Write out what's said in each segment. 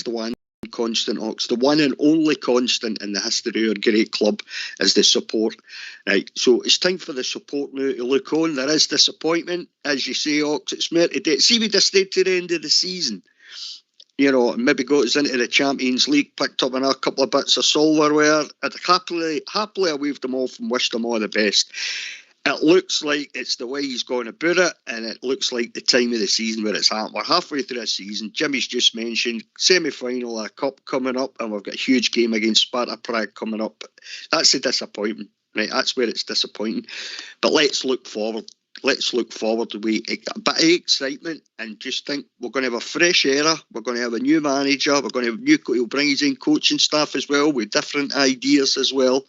That's the one constant, Ox. The one and only constant in the history of a great club is the support. Right, so it's time for the support now to look on. There is disappointment, as you say, Ox. It's meant to see we just stayed to the end of the season. You know, maybe got us into the Champions League, picked up a couple of bits of silverware. I'd happily I waved them off and wished them all the best. It looks like it's the way he's going about it, and it looks like the time of the season where it's happened. We're halfway through the season. Jimmy's just mentioned semi-final of a cup coming up, and we've got a huge game against Sparta Prague coming up. That's a disappointment, right? That's where it's disappointing. But let's look forward. Let's look forward with a bit of excitement and just think we're going to have a fresh era. We're going to have a new manager. We're going to have he'll bring his in coaching staff as well with different ideas as well.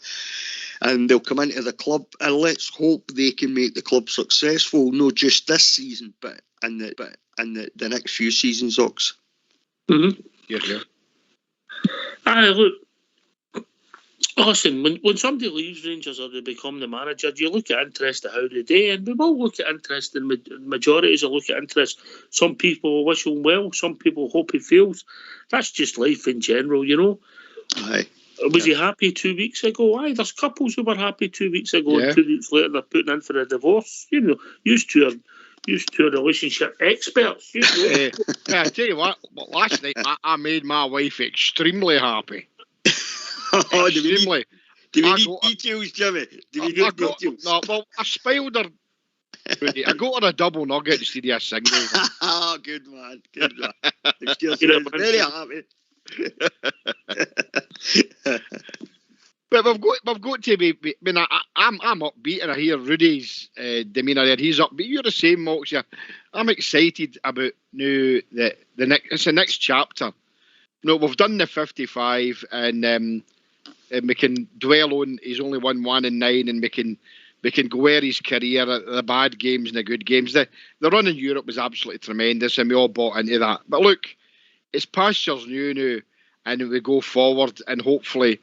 And they'll come into the club, and let's hope they can make the club successful, not just this season, but in the next few seasons, Ox. Mm-hmm. Yeah. Look, listen, when somebody leaves Rangers or they become the manager, you look at interest at how they do, and we will look at interest, and majorities will look at interest. Some people will wish him well, some people hope he fails. That's just life in general, you know. Aye. Was he happy 2 weeks ago? Aye, there's couples who were happy 2 weeks ago, and 2 weeks later they're putting in for a divorce. You know, used to a relationship experts. You know. I tell you what, last night I made my wife extremely happy. Extremely. Do we need details, Jimmy? Do we need details? No, well, I spoiled her. I got her a double nugget instead of a single. Oh, good man. Very happy. But we've got to be. I mean, I'm upbeat, and I hear Rudy's demeanour there. He's upbeat. You're the same, Mox. I'm excited about now it's the next chapter. No, we've done the 55, and we can dwell on he's only won 1 in 9, and we can go where his career, the bad games and the good games. The run in Europe was absolutely tremendous, and we all bought into that. But look, it's pastures new now, and we go forward, and hopefully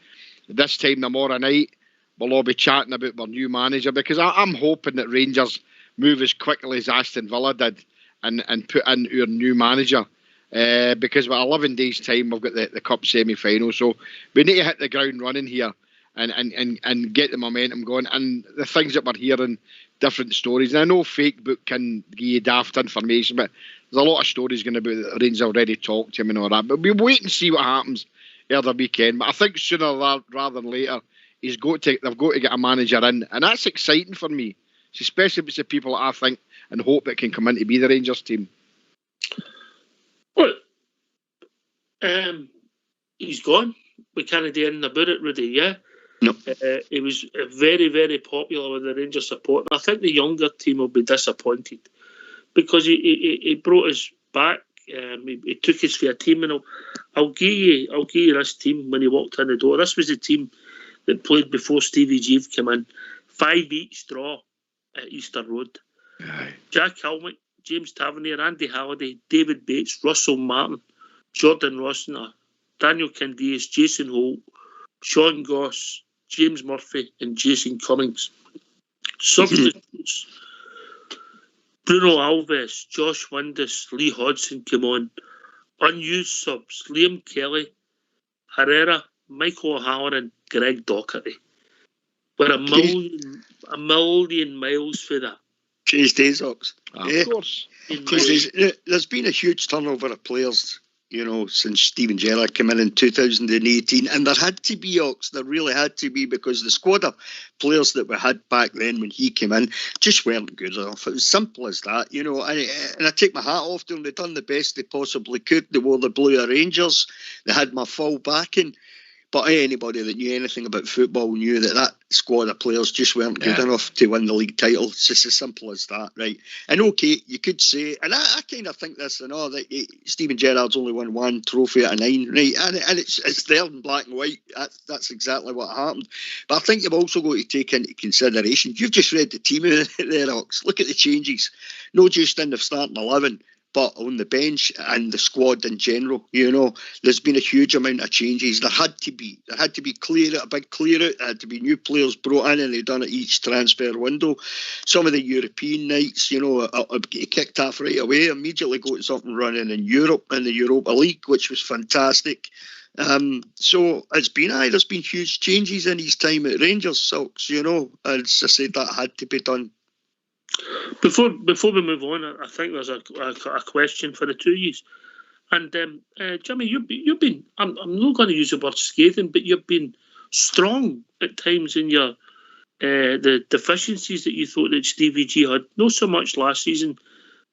this time tomorrow night we'll all be chatting about our new manager, because I'm hoping that Rangers move as quickly as Aston Villa did and put in our new manager, because with 11 days time we've got the cup semi-final, so we need to hit the ground running here and get the momentum going. And the things that we're hearing, different stories, and I know fake book can give you daft information, but there's a lot of stories going about that Rangers already talked to him and all that. But we'll wait and see what happens the weekend. But I think sooner rather than later, they've got to get a manager in, and that's exciting for me, especially if it's the people that I think and hope that can come in to be the Rangers team. Well, he's gone. We can't do anything about it, Rudy. Yeah. No. He was very, very popular with the Rangers support, and I think the younger team will be disappointed, because he brought us back. He took us for a team, and I'll give you this team when he walked in the door. This was the team that played before Stevie G came in. 5 each draw at Easter Road. Aye. Jack Helmick, James Tavernier, Andy Halliday, David Bates, Russell Martin, Jordan Rossiter, Daniel Candeias, Jason Holt, Sean Goss, James Murphy, and Jason Cummings. Substitutes: Bruno Alves, Josh Windus, Lee Hodgson came on. Unused subs: Liam Kelly, Herrera, Michael O'Halloran, Greg Docherty. We're a million miles for that. Chase days, Ox. Of course. There's been a huge turnover of players, you know, since Steven Gerrard came in 2018, and there had to be, Ox. There really had to be, because the squad of players that we had back then when he came in just weren't good enough. It was simple as that, you know. And I take my hat off to them. They've done the best they possibly could. They wore the blue of Rangers. They had my full backing. But anybody that knew anything about football knew that squad of players just weren't good enough to win the league title. It's just as simple as that, right? And okay, you could say, and I kind of think this and all, that Steven Gerrard's only won 1 trophy out of 9, right? And it's there in black and white. That's exactly what happened. But I think you've also got to take into consideration, you've just read the team there, Ox. Look at the changes. No just in the starting 11, but on the bench and the squad in general, you know, there's been a huge amount of changes. There had to be a big clear out. There had to be new players brought in, and they've done it each transfer window. Some of the European nights, you know, kicked off right away. Immediately got something running in Europe, in the Europa League, which was fantastic. So there's been huge changes in his time at Rangers, Silks, you know. As I said, that had to be done. Before we move on, I think there's a question for the two of you. And Jimmy, you've been, I'm not going to use the word scathing, but you've been strong at times in your the deficiencies that you thought that Stevie G had. Not so much last season,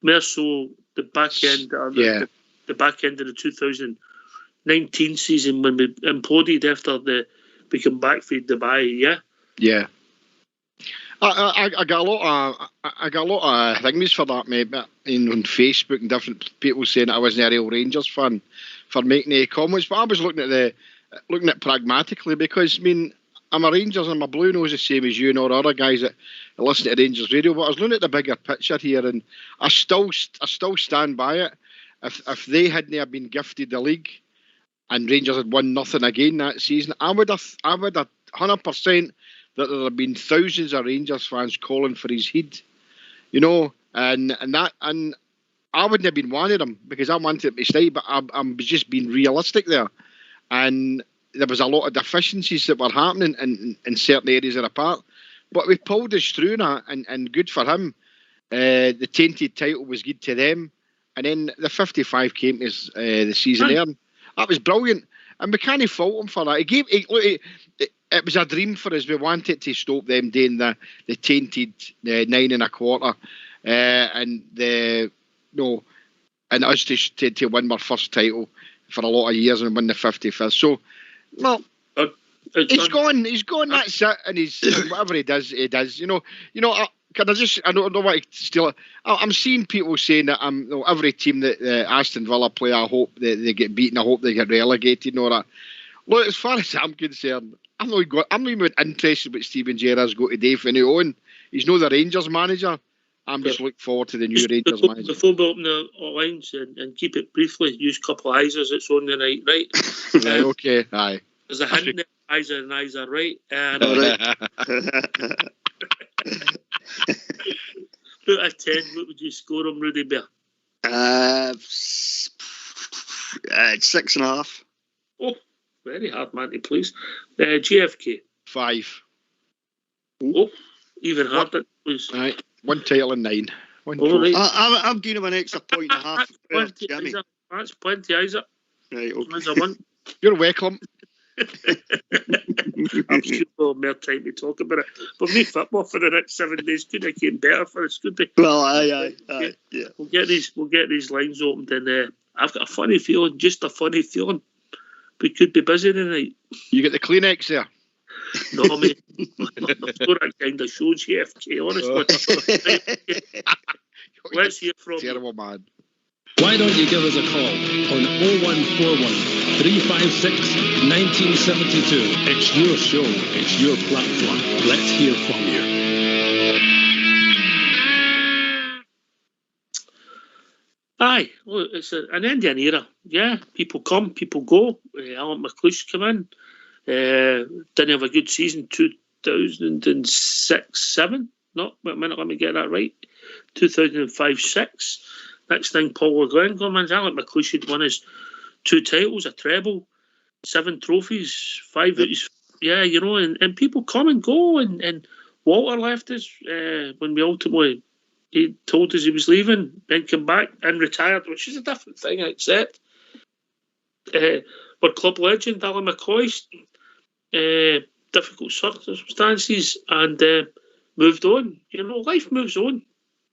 more so the back end of the back end of the 2019 season when we imploded after we came back from Dubai. Yeah. I got a lot of things for that, mate. But on Facebook and different people saying I wasn't a real Rangers fan for making any comments. But I was looking at pragmatically, because I mean, I'm a Rangers and my blue nose the same as you and all the other guys that listen to Rangers Radio. But I was looking at the bigger picture here, and I still stand by it. If they hadn't have been gifted the league and Rangers had won nothing again that season, I would have 100%. That there have been thousands of Rangers fans calling for his head, you know, and I wouldn't have been one of them because I wanted him to stay, but I'm just being realistic there, and there was a lot of deficiencies that were happening in certain areas of the park, but we pulled us through that, and good for him. The tainted title was good to them, and then the 55 came as the season earned. That was brilliant, and we can't fault him for that. It was a dream for us. We wanted to stop them doing the tainted 9 1/4, and us to win our first title for a lot of years and win the 55th. So, well, he's gone. That's it. And he's whatever he does, he does. You know. Can I just? I don't want to steal it. I'm seeing people saying that every team that Aston Villa play, I hope they get beaten. I hope they get relegated and all that. Look, as far as I'm concerned, I'm not even interested what Steven Gerrard's got today for his own. He's not the Rangers manager. I'm just looking forward to the new Rangers manager. Before we open the lines and keep it briefly, use a couple of Isers. It's on the night, right? Right, okay, aye. There's a hint that Iser and Iser, right? Out of 10, what would you score him, Rudy Bear? 6.5. Oh, very hard man to please. GFK? 5. Oh, even harder, please. Right, 1 title and 9. Right. I'm giving him an extra 1.5. That's plenty, Isaac. Right, okay. That's a one. You're welcome. I'm sure we'll have more time to talk about it. But me football for the next 7 days could have came better for us, could they? Well, aye, yeah. We'll get these lines opened, and I've got a funny feeling, we could be busy tonight. You get the Kleenex there? No, mate. Not that kind of show, GFK, honestly. Let's hear from you. Terrible man. Why don't you give us a call on 0141 356 1972. It's your show. It's your platform. Let's hear from you. Aye, well, it's an Indian era. Yeah, people come, people go. Alan McLeish come in. Didn't have a good season 2006-7. No, wait a minute, let me get that right. 2005-6. Next thing, Paul LeGlen comes in. Alan McLeish had won his 2 titles, a treble, 7 trophies, 5 out his, and people come and go. And Walter left us when we ultimately, he told us he was leaving, then came back and retired, which is a different thing, I accept. But club legend, Alan McLeish, difficult circumstances, and moved on. Life moves on.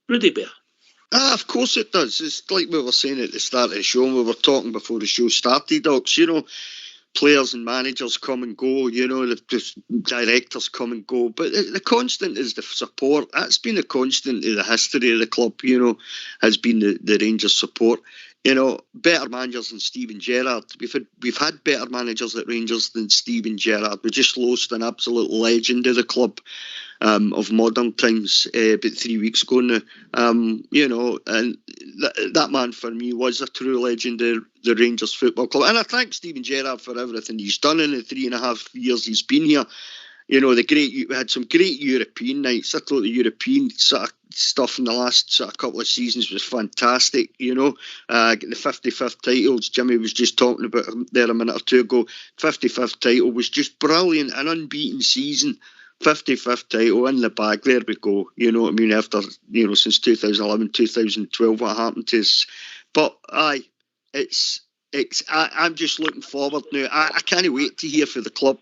Rudy Bear. Of course it does. It's like we were saying at the start of the show, and we were talking before the show started, Docs. Players and managers come and go, the directors come and go. But the constant is the support. That's been the constant of the history of the club, has been the Rangers support. Better managers than Steven Gerrard. We've had better managers at Rangers than Steven Gerrard. We just lost an absolute legend of the club. of modern times about 3 weeks ago now. You know, and that man for me was a true legend of the Rangers Football Club. And I thank Steven Gerrard for everything he's done in the 3.5 years he's been here. You know, we had some great European nights. I thought the European sort of stuff in the last sort of couple of seasons was fantastic. You know, the 55th titles, Jimmy was just talking about there a minute or two ago. 55th title was just brilliant, an unbeaten season. 55th title in the bag. There we go. You know what I mean? After, you know, since 2011, 2012, what happened to us? But I'm just looking forward now. I can't wait to hear for the club.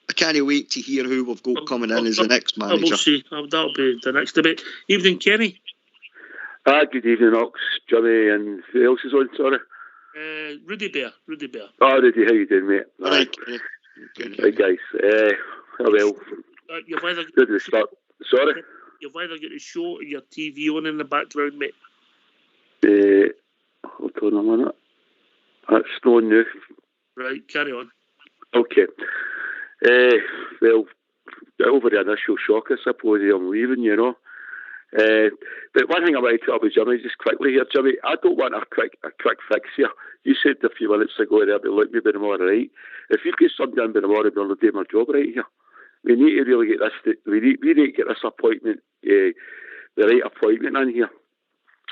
I can't wait to hear who we've got coming in as the next manager. We'll see. That'll be the next debate. Evening, Kenny. Good evening, Ox, Jimmy, and who else is on, sorry? Rudy Bear. Oh, Rudy, how you doing, mate? Right. Hey, guys. Well, You've either good to start. Sorry? You've either got a show or your TV on in the background, mate. Hold on a minute. That's not new. Right, carry on. Okay. Well, over the initial shock, I suppose, I'm leaving, you know. But one thing I want to talk about, Jimmy, just quickly here, Jimmy, I don't want a quick fix here. You said a few minutes ago there, but look, maybe I'm all right. If you've got something in, but I'm already going to do my job right here. We need to really get this. We need to get this appointment, the right appointment in here.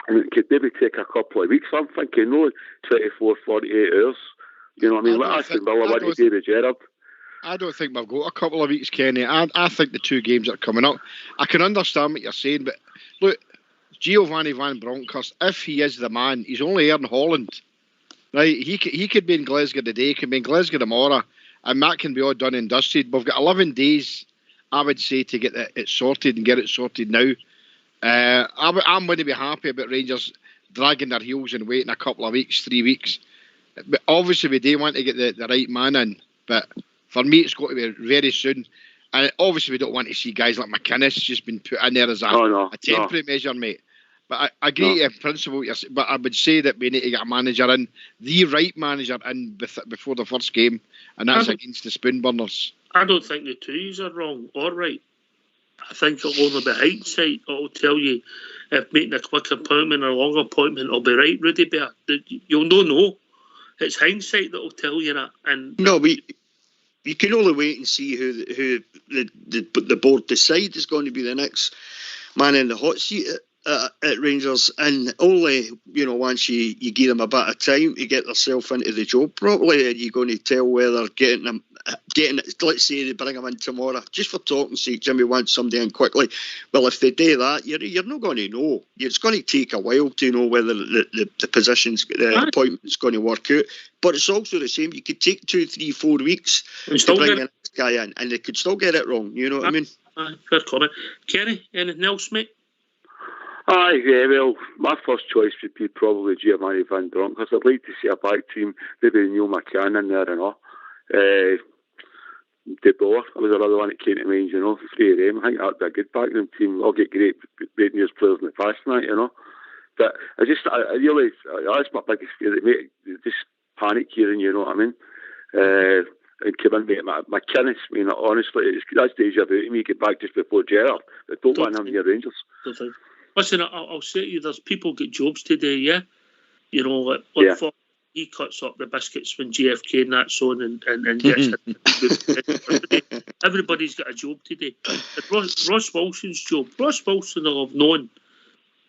And it could maybe take a couple of weeks. I'm thinking, no, 24, 48 hours. You know what I mean? Like Aston Villa went to Davy Gerrard. I don't think we've got a couple of weeks, Kenny. I think the 2 games that are coming up, I can understand what you're saying, but look, Giovanni Van Bronckhorst, if he is the man, he's only here in Holland, right? He could be in Glasgow today, he could be in Glasgow tomorrow, and that can be all done and dusted. We've got 11 days, I would say, to get it sorted and get it sorted now. I'm going to be happy about Rangers dragging their heels and waiting a couple of weeks, 3 weeks. But obviously, we do want to get the right man in, but for me, it's got to be very soon. And obviously, we don't want to see guys like McInnes just been put in there as a temporary measure, mate. But I agree in principle, but I would say that we need to get a manager in, the right manager in before the first game, and that's against the Spoonburners. I don't think the twos are wrong or right. I think it'll only be hindsight that will tell you if making a quick appointment or a long appointment will be right, Rudy Bear. You'll know. It's hindsight that will tell you that. And no, you can only wait and see who the board decide is going to be the next man in the hot seat at Rangers, and only, you know, once you give them a bit of time to get themselves into the job properly, are you going to tell whether getting let's say they bring them in tomorrow, just for talking's sake, Jimmy wants somebody in quickly. Well, if they do that, you're not going to know. It's going to take a while to know whether the appointment's going to work out. But it's also the same. You could take 2, 3, 4 weeks to bring the next guy in, and they could still get it wrong. You know what I mean? Fair comment. Kenny, anything else, mate? Yeah, well, my first choice would be probably Giovanni Van Bronckhorst. I'd like to see a back team, maybe Neil McCann in there and all. De Boer was another one that came to mind, you know, 3 of them. I think that'd be a good backroom team. I'll get great news players in the past tonight, you know. But I really, that's my biggest fear, that mate, just panic here, and you know what I mean? And come in, mate, McInnes, I mean, honestly, that's deja vu to me, get back just before Gerrard. I don't want him near Rangers. Listen, I'll say to you, there's people get jobs today, yeah? You know, like he cuts up the biscuits when JFK and that's on and gets it. Everybody's got a job today. Ross Wilson's job. Ross Wilson will have known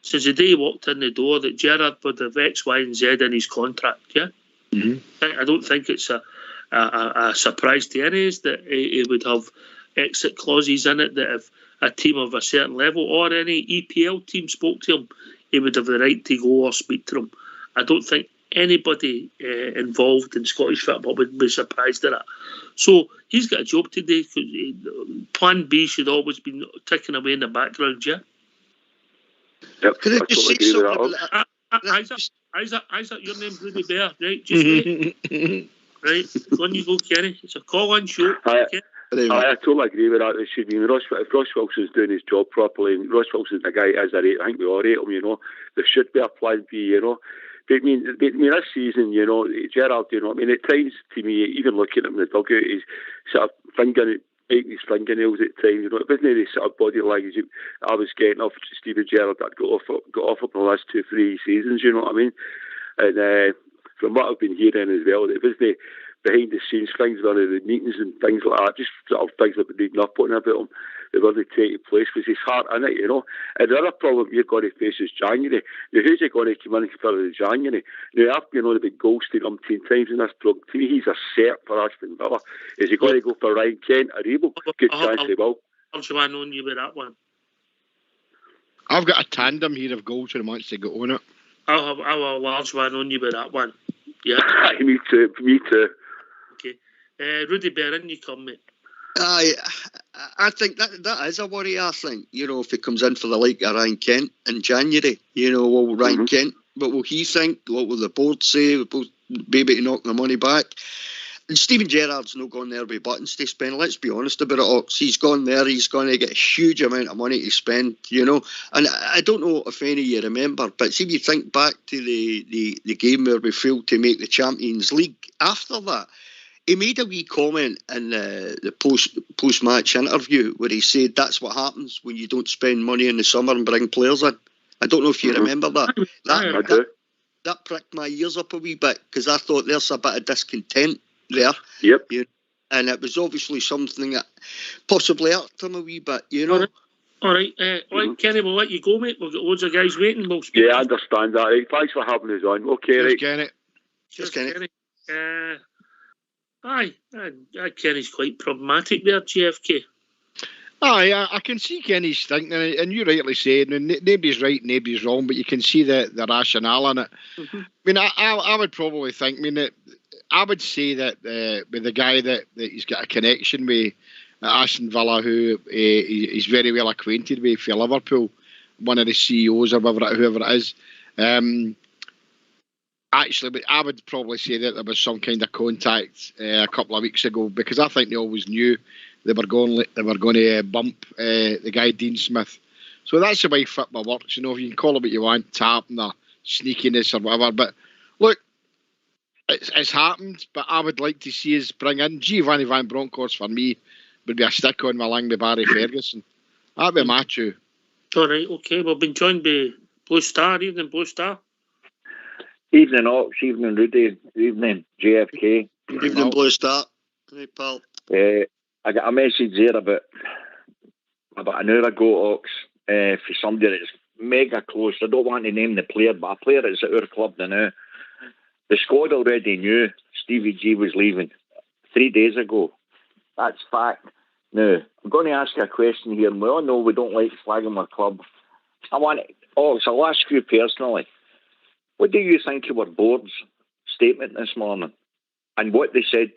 since the day he walked in the door that Gerrard would have X, Y and Z in his contract, yeah? Mm-hmm. I don't think it's a surprise to any of us that he would have exit clauses in it, that if a team of a certain level or any EPL team spoke to him, he would have the right to go or speak to them. I don't think anybody involved in Scottish football would be surprised at that. So he's got a job today. Plan B should always be ticking away in the background, yeah? Yep, could I just say something about that? Isaac, your name's Rudy Bear, right? Just wait. Right, on you go, Kenny. It's a call-in show. I totally agree with that. It should be if Ross Wilson's doing his job properly, and Ross Wilson's the guy as I rate, I think we all rate him, you know. There should be a plan B, you know. But I mean this season, you know, Gerrard, you know, I mean, at times to me, even looking at him in the dugout, he's sort of fingering out his fingernails at times. It wasn't the sort of body language I was getting off Stephen Gerrard that got off up the last 2-3 seasons. You know what I mean? And from what I've been hearing as well, it wasn't behind the scenes things, none of the meetings and things like that, just sort of things I've been reading up on about him. They really taking place was his heart in it, you know. And the other problem you're going to face is January. Now, who's he going to come in for the January? Now, I've been on a big goal state 10 times in this program. To me, he's a cert for Aston Villa. Is he going to go for Ryan Kent or Abel? Good chance he will. I'm sure I know you with that one. I've got a tandem here of goals who wants to get on it. I'll have a large one on you with that one. Yeah. Me too. Okay. Rudy Berrin, you come, mate. I think that is a worry. I think, you know, if he comes in for the like of Ryan Kent in January, you know, will Ryan Kent, what will he think? What will the board say? Will be able to knock the money back? And Stephen Gerrard's not gone there with buttons to spend. Let's be honest about it, Ox. He's gone there. He's going to get a huge amount of money to spend, you know. And I don't know if any of you remember, but see if you think back to the game where we failed to make the Champions League. After that, he made a wee comment in the post-match interview where he said that's what happens when you don't spend money in the summer and bring players in. I don't know if you remember that. I do. That pricked my ears up a wee bit because I thought there's a bit of discontent there. Yep. And it was obviously something that possibly hurt him a wee bit, you know. All right. Kenny, we'll let you go, mate. We've got loads of guys waiting. We'll speak. Yeah, I understand that. Right. Thanks for having us on. Okay, Cheers, right. Kenny. Cheers, Kenny. Aye, Kenny's quite pragmatic there, GFK. Aye, I can see Kenny's thinking, and you rightly said, nobody's right, nobody's wrong, but you can see the rationale in it. Mm-hmm. I mean, I would probably think, I would say that with the guy that he's got a connection with Aston Villa, who he's very well acquainted with for Liverpool, one of the CEOs or whoever it is. Actually, I would probably say that there was some kind of contact a couple of weeks ago, because I think they always knew they were going to bump the guy Dean Smith. So that's the way football works. You know, you can call it what you want, tapping or sneakiness or whatever. But look, it's happened. But I would like to see us bring in Giovanni Van Bronckhorst. For me, would be a stick on my line with Barry Ferguson. That'd be my two. All right, okay. We've been joined by Blue Star. Evening, Blue Star. Evening, Ox. Evening, Rudy. Evening, JFK. Good evening, Blue Star. Hey, pal. I got a message there about an hour ago, Ox, for somebody that's mega close. I don't want to name the player, but a player that's at our club now. The squad already knew Stevie G was leaving 3 days ago. That's fact. Now, I'm going to ask you a question here, and we all know we don't like flagging our club. Ox, I'll ask you personally. What do you think of our board's statement this morning and what they said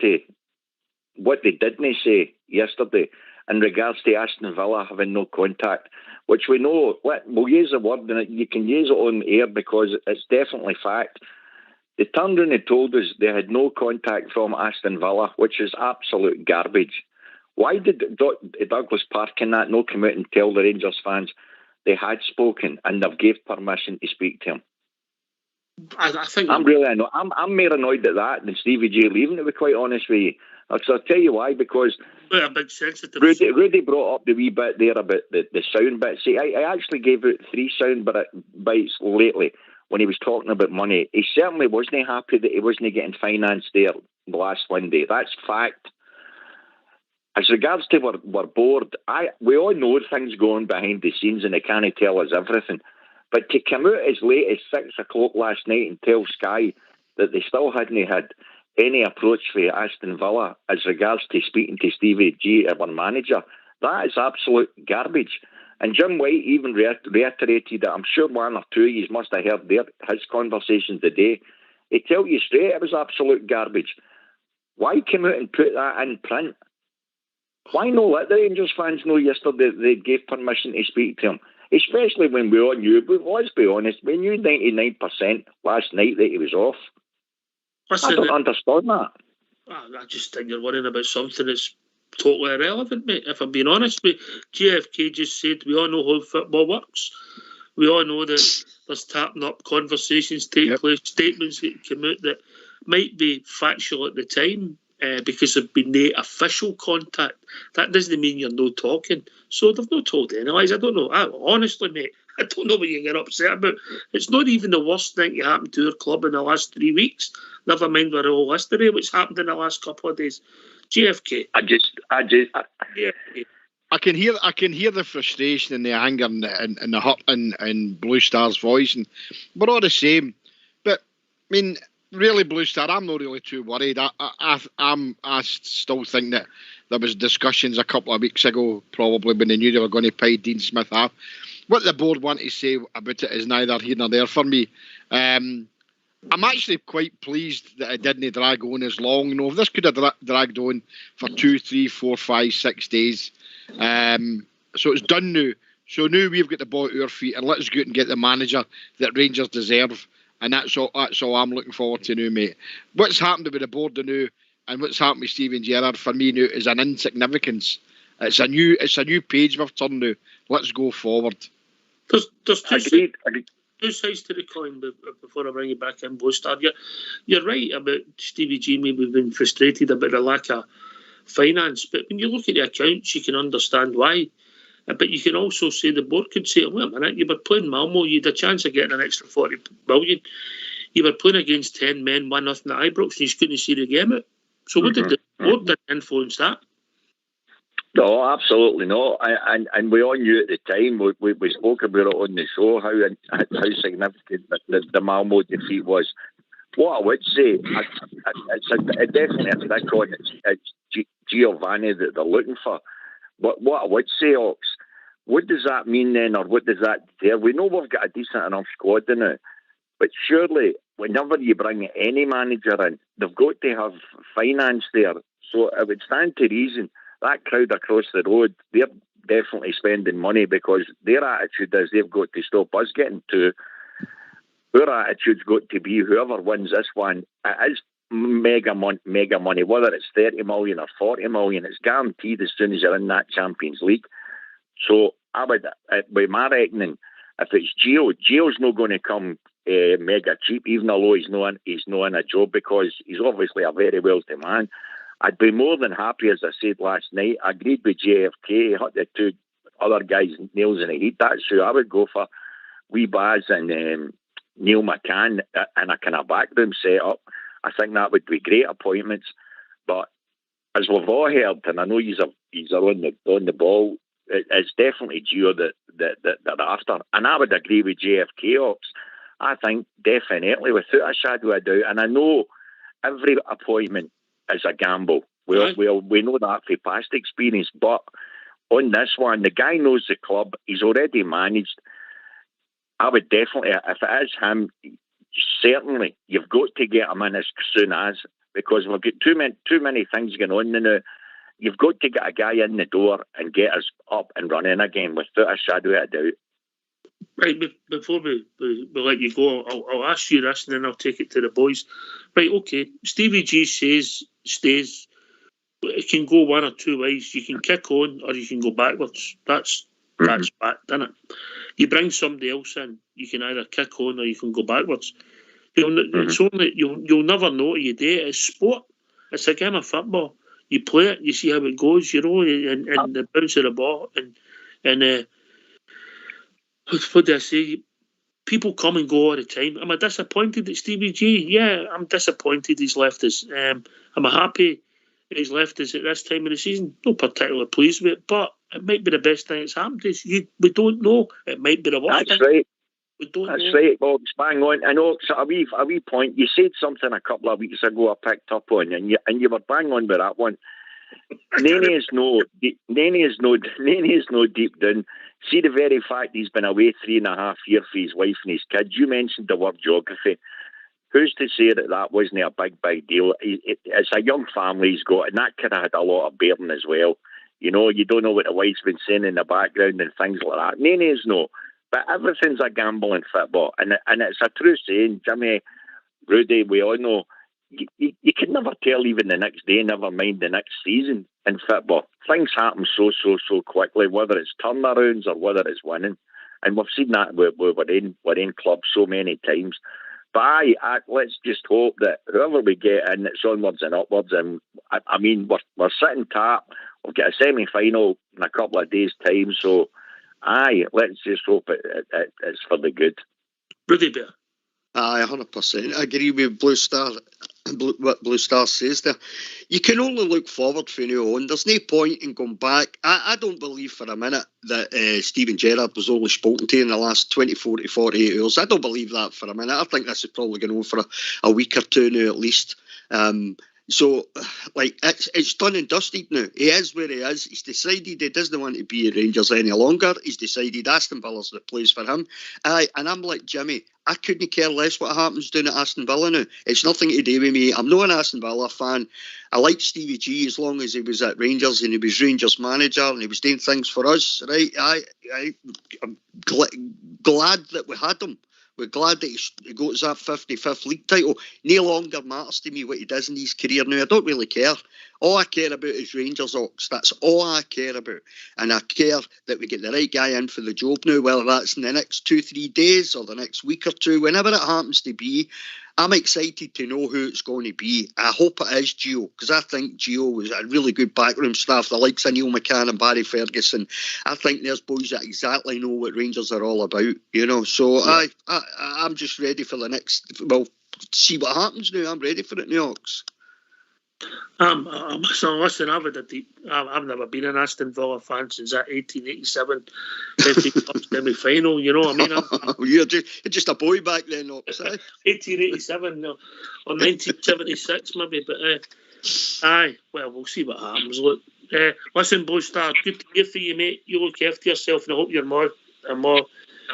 what they didn't say yesterday in regards to Aston Villa having no contact, which we know, we'll use the word and you can use it on air because it's definitely fact. They turned around and told us they had no contact from Aston Villa, which is absolute garbage. Why did Douglas Park and that no come out and tell the Rangers fans they had spoken and they've gave permission to speak to him? I think I'm really annoyed. I'm more annoyed at that than Stevie J leaving, to be quite honest with you. So I'll tell you why, because a big sensitive. Rudy brought up the wee bit there about the sound bit. See, I actually gave out 3 sound bites lately when he was talking about money. He certainly wasn't happy that he wasn't getting financed there the last Monday. That's fact. As regards to our board, we all know things go on behind the scenes and they can't tell us everything. But to come out as late as 6 o'clock last night and tell Sky that they still hadn't had any approach for Aston Villa as regards to speaking to Stevie G, our manager, that is absolute garbage. And Jim White even reiterated that. I'm sure one or two of you must have heard his conversation today. He tell you straight it was absolute garbage. Why come out and put that in print? Why not let the Rangers fans know yesterday they gave permission to speak to him? Especially when we all knew, but let's be honest, we knew 99% last night that he was off. I don't understand that. I just think you're worrying about something that's totally irrelevant, mate. If I'm being honest, GFK just said we all know how football works. We all know that there's tapping up conversations take place, statements that come out that might be factual at the time, because there've been no official contact. That doesn't mean you're no talking. So they've not told any lies. I don't know. Honestly, mate, I don't know what you get upset about. It's not even the worst thing that happened to our club in the last 3 weeks. Never mind our whole history, what's happened in the last couple of days. JFK. I can hear the frustration and the anger and the hurt in Blue Star's voice, and we're all the same. But I mean, really, Blue Star, I'm not really too worried. I still think that there was discussions a couple of weeks ago, probably when they knew they were going to pay Dean Smith off. What the board want to say about it is neither here nor there for me. I'm actually quite pleased that it didn't drag on as long. You know, if this could have dragged on for 2, 3, 4, 5, 6 days. So it's done now. So now we've got the ball at our feet, and let's go out and get the manager that Rangers deserve. And that's all I'm looking forward to now, mate. What's happened with the board now and what's happened with Gerrard for me now is an insignificance. It's a new page we've turned now. Let's go forward. There's two sides to the coin before I bring you back in, Blue Star. You're right about Stevie G maybe being frustrated about the lack of finance, but when you look at the accounts, you can understand why. But you can also say the board could say, wait a minute, you were playing Malmo, you had a chance of getting an extra 40 million. You were playing against 10 men, 1-0 at Ibrox, and you couldn't see the game out. So what did the board influence that? No, absolutely not. And we all knew at the time, we spoke about it on the show, how significant the Malmo defeat was. What I would say, it's definitely a trick on it's Giovanni that they're looking for. But what I would say, Ox, what does that mean then, or what does that do? We know we've got a decent enough squad in it, but surely whenever you bring any manager in, they've got to have finance there. So it would stand to reason that crowd across the road, they're definitely spending money because their attitude is they've got to stop us getting to. Our attitude's got to be whoever wins this one, it is mega money, whether it's 30 million or 40 million, it's guaranteed as soon as you're in that Champions League. So I would, by my reckoning, if it's Gio's not going to come mega cheap, even although he's not in a job, because he's obviously a very wealthy man. I'd be more than happy, as I said last night. I agreed with JFK, hit the two other guys' nails in the head. That's who I would go for. Wee Baz and Neil McCann in a kind of backroom set-up. I think that would be great appointments. But as we've all heard, and I know he's on the ball, it's definitely Gio that they're after. And I would agree with JFK, Ops. I think definitely, without a shadow of doubt, and I know every appointment is a gamble. We know that for past experience, but on this one, the guy knows the club. He's already managed. I would definitely, if it is him, certainly you've got to get him in as soon as, because we've got too many things going on now. You've got to get a guy in the door and get us up and running again without a shadow of a doubt. Right, before we let you go, I'll ask you this and then I'll take it to the boys. Right, okay, Stevie G says stays. It can go one or two ways. You can kick on or you can go backwards. That's fact, isn't it? You bring somebody else in, you can either kick on or you can go backwards. It's only you'll never know till you do it. It's sport. It's a game of football. You play it, you see how it goes, and the bounce of the ball, and what do I say? People come and go all the time. Am I disappointed at Stevie G? Yeah, I'm disappointed he's left us. Am I happy he's left us at this time of the season? Not particularly pleased with it, but it might be the best thing that's happened to us. We don't know. It might be the worst thing. That's right. We don't know. That's right, Bob. Bang on. I know a wee point. You said something a couple of weeks ago I picked up on, and you were bang on with that one. Nanny is no deep down. See, the very fact he's been away 3.5 years for his wife and his kids. You mentioned the word geography. Who's to say that wasn't a big deal? It's a young family he's got, and that could have had a lot of bearing as well. You know, you don't know what the wife's been saying in the background and things like that. Nanny is no. But everything's a gamble in football. And it's a true saying, Jimmy, Rudy, we all know, you can never tell even the next day, never mind the next season in football. Things happen so quickly, whether it's turnarounds or whether it's winning. And we've seen that we're in clubs so many times. But let's just hope that whoever we get in, it's onwards and upwards. And I mean, we're sitting tap. We've got a semi-final in a couple of days' time, so aye, let's just hope it's for the good. Rudy Bear. Aye, 100%. I agree with Blue Star. What Blue Star says there. You can only look forward from now on. There's no point in going back. I don't believe for a minute that Stephen Gerrard was only spoken to in the last 24 to 48 hours. I don't believe that for a minute. I think this is probably going on for a week or two now at least. So, like, it's done and dusted now. He is where he is. He's decided he doesn't want to be at Rangers any longer. He's decided Aston Villa's the place for him. And I'm like Jimmy. I couldn't care less what happens down at Aston Villa now. It's nothing to do with me. I'm not an Aston Villa fan. I liked Stevie G as long as he was at Rangers and he was Rangers manager and he was doing things for us. Right? I'm glad that we had him. We're glad that he got that 55th league title. No longer matters to me what he does in his career now. I don't really care. All I care about is Rangers, Ox. That's all I care about. And I care that we get the right guy in for the job now, whether that's in the next 2-3 days or the next week or two, whenever it happens to be. I'm excited to know who it's going to be. I hope it is Gio, because I think Gio was a really good backroom staff, the likes of Neil McCann and Barry Ferguson. I think there's boys that exactly know what Rangers are all about, you know. So yeah. I'm just ready for the next, well, see what happens now. I'm ready for it now, Ox. So listen, I've never been an Aston Villa fan since that 1887 FA Cup semi-final. You know what I mean? You're just a boy back then, Ox. 1887 or 1976 maybe, but aye. Well, we'll see what happens. Look, listen, Blue Star, good to hear from you, mate. You look after yourself, and I hope you're more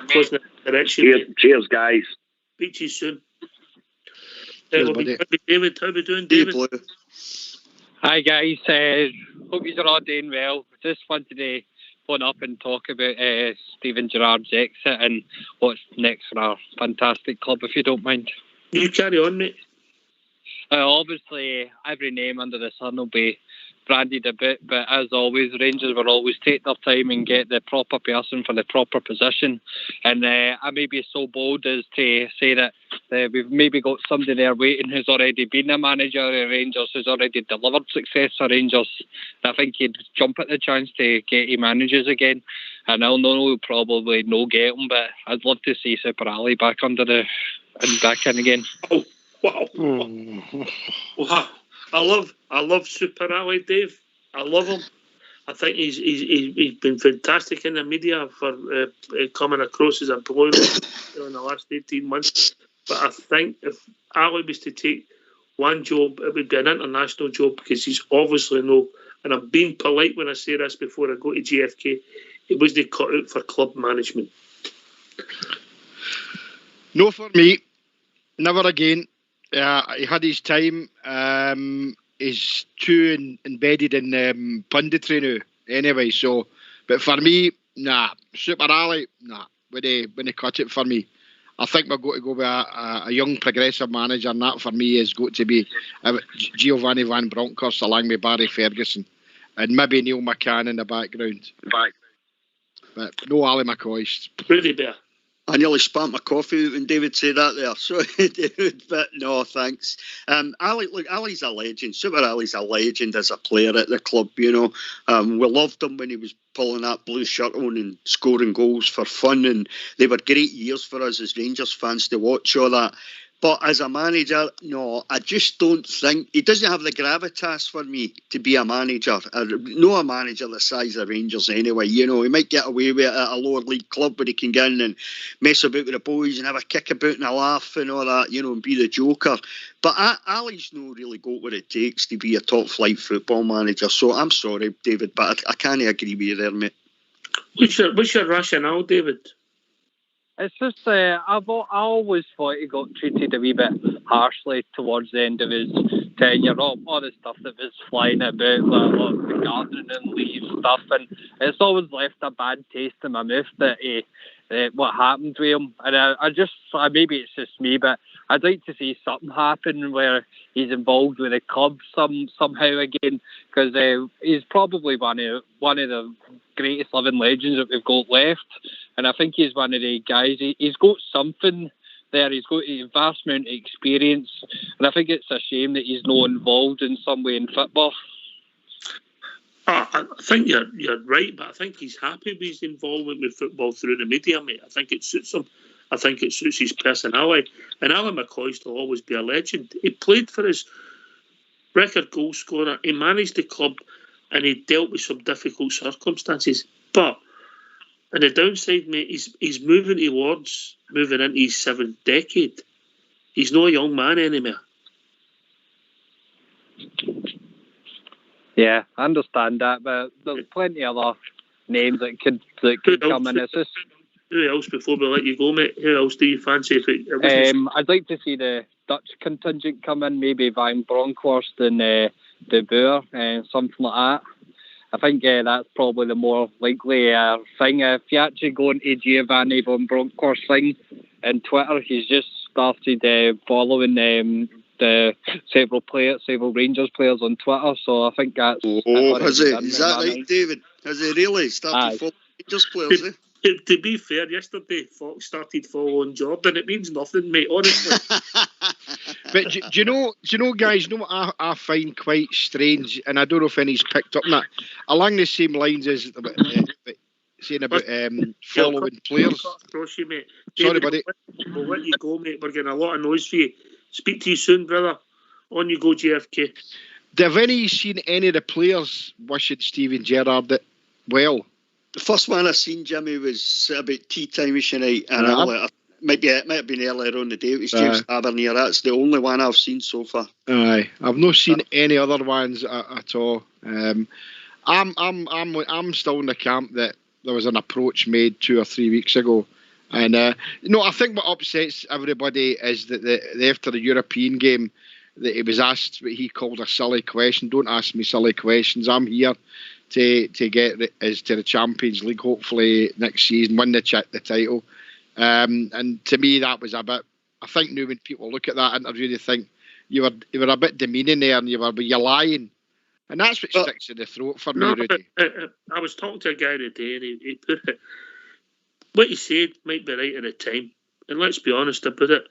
close in the direction. Cheers, guys. Speak to you soon. Cheers, David, how we doing, David? Hi guys, hope you're all doing well. Just wanted to phone up and talk about Stephen Gerrard's exit and what's next for our fantastic club, if you don't mind. You carry on, mate. Obviously, every name under the sun will be branded a bit, but as always, Rangers will always take their time and get the proper person for the proper position. And I may be so bold as to say that we've maybe got somebody there waiting who's already been a manager at Rangers, who's already delivered success for Rangers. I think he'd jump at the chance to get him managers again. And I'll know we'll probably no get him, but I'd love to see Super Ali back back in again. Oh, wow. Wow. I love Super Ali, Dave. I love him. I think he's been fantastic in the media for coming across as a blue in the last 18 months. But I think if Ali was to take one job, it would be an international job, because he's obviously and I'm being polite when I say this before I go to GFK, he wasn't cut out for club management. No, for me, never again. He had his time. He's too embedded in punditry now. Anyway, so, but for me, nah. Super Ali, nah. When they cut it for me, I think we're going to go with a young progressive manager, and that for me is going to be Giovanni Van Bronckhorst along with Barry Ferguson, and maybe Neil McCann in the background. But no Ali McCoy. Really, Bear. I nearly spammed my coffee when David said that there. Sorry, David, but no, thanks. Ali's a legend. Super Ali's a legend as a player at the club, you know. We loved him when he was pulling that blue shirt on and scoring goals for fun, and they were great years for us as Rangers fans to watch all that. But as a manager, no, I just don't think... He doesn't have the gravitas for me to be a manager. No, a manager the size of Rangers anyway. You know, he might get away with it at a lower league club where he can get in and mess about with the boys and have a kick about and a laugh and all that, you know, and be the joker. But Ali's not really got what it takes to be a top-flight football manager. So I'm sorry, David, but I can't agree with you there, mate. What's your rationale, David? It's just, I always thought he got treated a wee bit harshly towards the end of his tenure. All the stuff that was flying about, like the gardening and leave stuff, and it's always left a bad taste in my mouth that what happened with him. And maybe it's just me, but I'd like to see something happen where he's involved with the club somehow again, because he's probably one of the greatest living legends that we've got left. And I think he's one of the guys, he's got something there. He's got a vast amount of experience, and I think it's a shame that he's not involved in some way in football. I think you're right, but I think he's happy with his involvement with football through the media, mate. I think it suits him. I think it suits his personality. And Alan McCoist will always be a legend. He played for his record goal scorer. He managed the club, and he dealt with some difficult circumstances. But on the downside, mate, he's moving into his 7th decade. He's not a young man anymore. Yeah, I understand that, but there's plenty of other names that could come in. It's just, who else, before we let you go, mate? Who else do you fancy? I'd like to see the Dutch contingent come in, maybe Van Bronckhorst and De Boer, something like that. I think that's probably the more likely thing. If you actually go into Giovanni Van Bronckhorst thing on Twitter, he's just started following the several Rangers players on Twitter, so I think that's... Has it? Is that right, David? Has he really started following Rangers players? To be fair, yesterday Fox started following Jordan. It means nothing, mate, honestly. But do you know, guys, you know what I find quite strange, and I don't know if any's picked up on that, along the same lines as saying about following players. You, mate. Sorry, buddy. We'll let you go, mate. We're getting a lot of noise for you. Speak to you soon, brother. On you go, JFK. Have any seen any of the players wishing Steven Gerrard it well? The first one I seen, Jimmy, was about tea time-ish night, and it might have been earlier on the day. It was James Tavernier. That's the only one I've seen so far. Aye, I've not seen any other ones at all. I'm still in the camp that there was an approach made 2 or 3 weeks ago. And, I think what upsets everybody is that after the European game, that he was asked what he called a silly question. Don't ask me silly questions. I'm here to get us to the Champions League, hopefully next season, win the title. And to me, that was a bit... I think now when people look at that interview, they think you were a bit demeaning there, and you're lying. And that's what sticks in the throat for me, Rudy. I was talking to a guy today, and he put it... What he said might be right at the time. And let's be honest about it.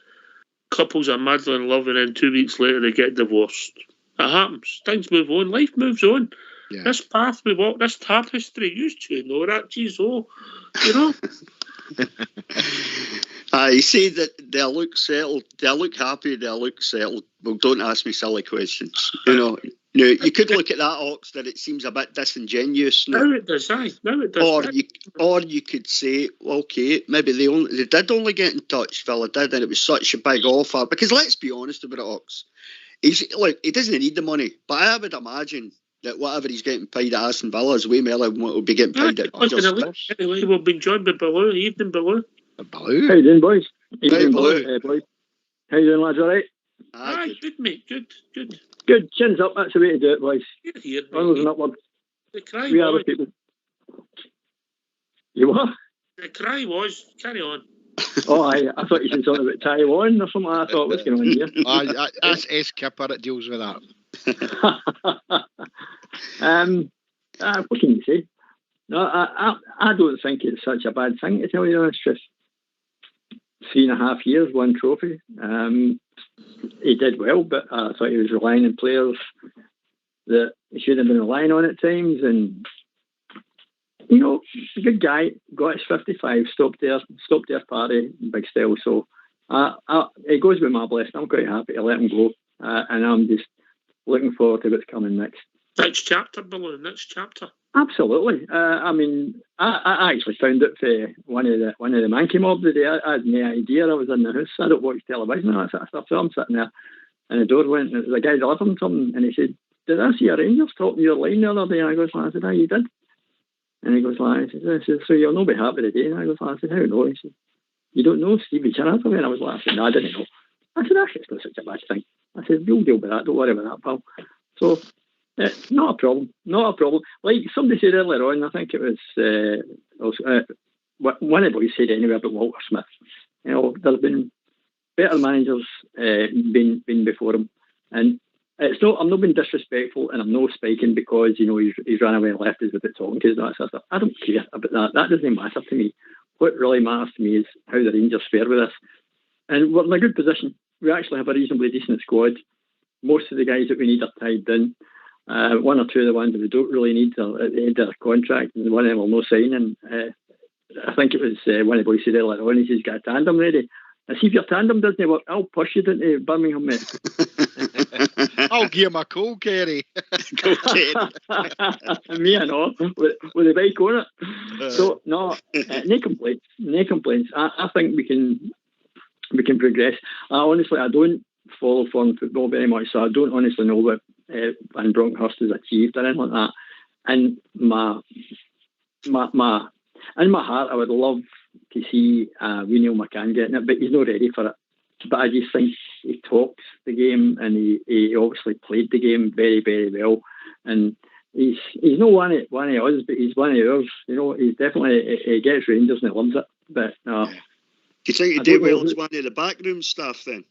Couples are madly in love, and then 2 weeks later they get divorced. It happens. Things move on. Life moves on. Yeah. This path we walk, this tapestry, you two know that, geez, you know. You say that they'll look settled, they'll look happy, they'll look settled. Well, don't ask me silly questions. You could look at that, Ox, that it seems a bit disingenuous. Now it does, aye. Now it does. Or you could say, okay, maybe they did only get in touch, Villa did, and it was such a big offer. Because let's be honest about it, Ox. He doesn't need the money, but I would imagine that whatever he's getting paid at Aston Villa is way more than what will be getting paid at Rangers. Anyway, we've been joined by Baloo. Evening, Baloo. Baloo? How you doing, boys? Hey, Baloo. Boys. How you doing, lads? All right? Aye, good, mate. Good. Good. Chins up. That's the way to do it, boys. Here, onwards and upwards. The cry we are the people. You what? The cry was, carry on. Oh, I thought you said something about Taiwan or something. I thought, what's going on here? That's S. Kipper that deals with that. What can you say? No, I don't think it's such a bad thing, to tell you the honest truth. 3.5 years, 1 trophy. He did well, but I thought he was relying on players that he shouldn't have been relying on at times. And a good guy, got his 55, stopped their party in big style. So it goes with my blessing. I'm quite happy to let him go, and I'm just looking forward to what's coming next. Next chapter, Balloon. Next chapter. Absolutely. I actually found it for one of the Mankey mob today. I had no idea. I was in the house. I don't watch television and that sort of stuff. So I'm sitting there, and the door went, and it was a guy delivering something, and he said, "Did I see a Rangers talking your line the other day?" And I goes, I said, "Oh, you did." And he goes, I said, "So you'll not be happy today?" And I goes, I said, "How no?" He said, "You don't know Stevie Gerrard?" And I was laughing. "No, I didn't know." I said, "Actually, it's not such a bad thing." I said, "We'll deal with that. Don't worry about that, pal." So. Not a problem. Like somebody said earlier on, I think it was one of the boys said anyway about Walter Smith. There's been better managers been before him, and it's not. I'm not being disrespectful, and I'm not spiking because he's ran away and left us without talking to us and that sort of stuff. I don't care about that. That doesn't matter to me. What really matters to me is how the Rangers fare with us. and we're in a good position. We actually have a reasonably decent squad. Most of the guys that we need are tied in. One or two of the ones that we don't really need are at the end of their contract, and one of them will no signing. I think it was one of the boys said earlier on, he's got a tandem ready. I see if your tandem doesn't work, I'll push you down to Birmingham, mate. I'll give him a call, Kerry. Me and all, with a bike on it. So, no complaints. No complaints. I think we can progress. Honestly, I don't follow foreign football very much, so I don't honestly know what Van Bronckhorst has achieved or anything like that. And in my heart, I would love to see Neil McCann getting it, but he's not ready for it. But I just think he talks the game, and he obviously played the game very, very well. And he's not one of us, but he's one of ours. You know, he's definitely, he gets Rangers and he loves it. But do you think he did well as one of the backroom staff then?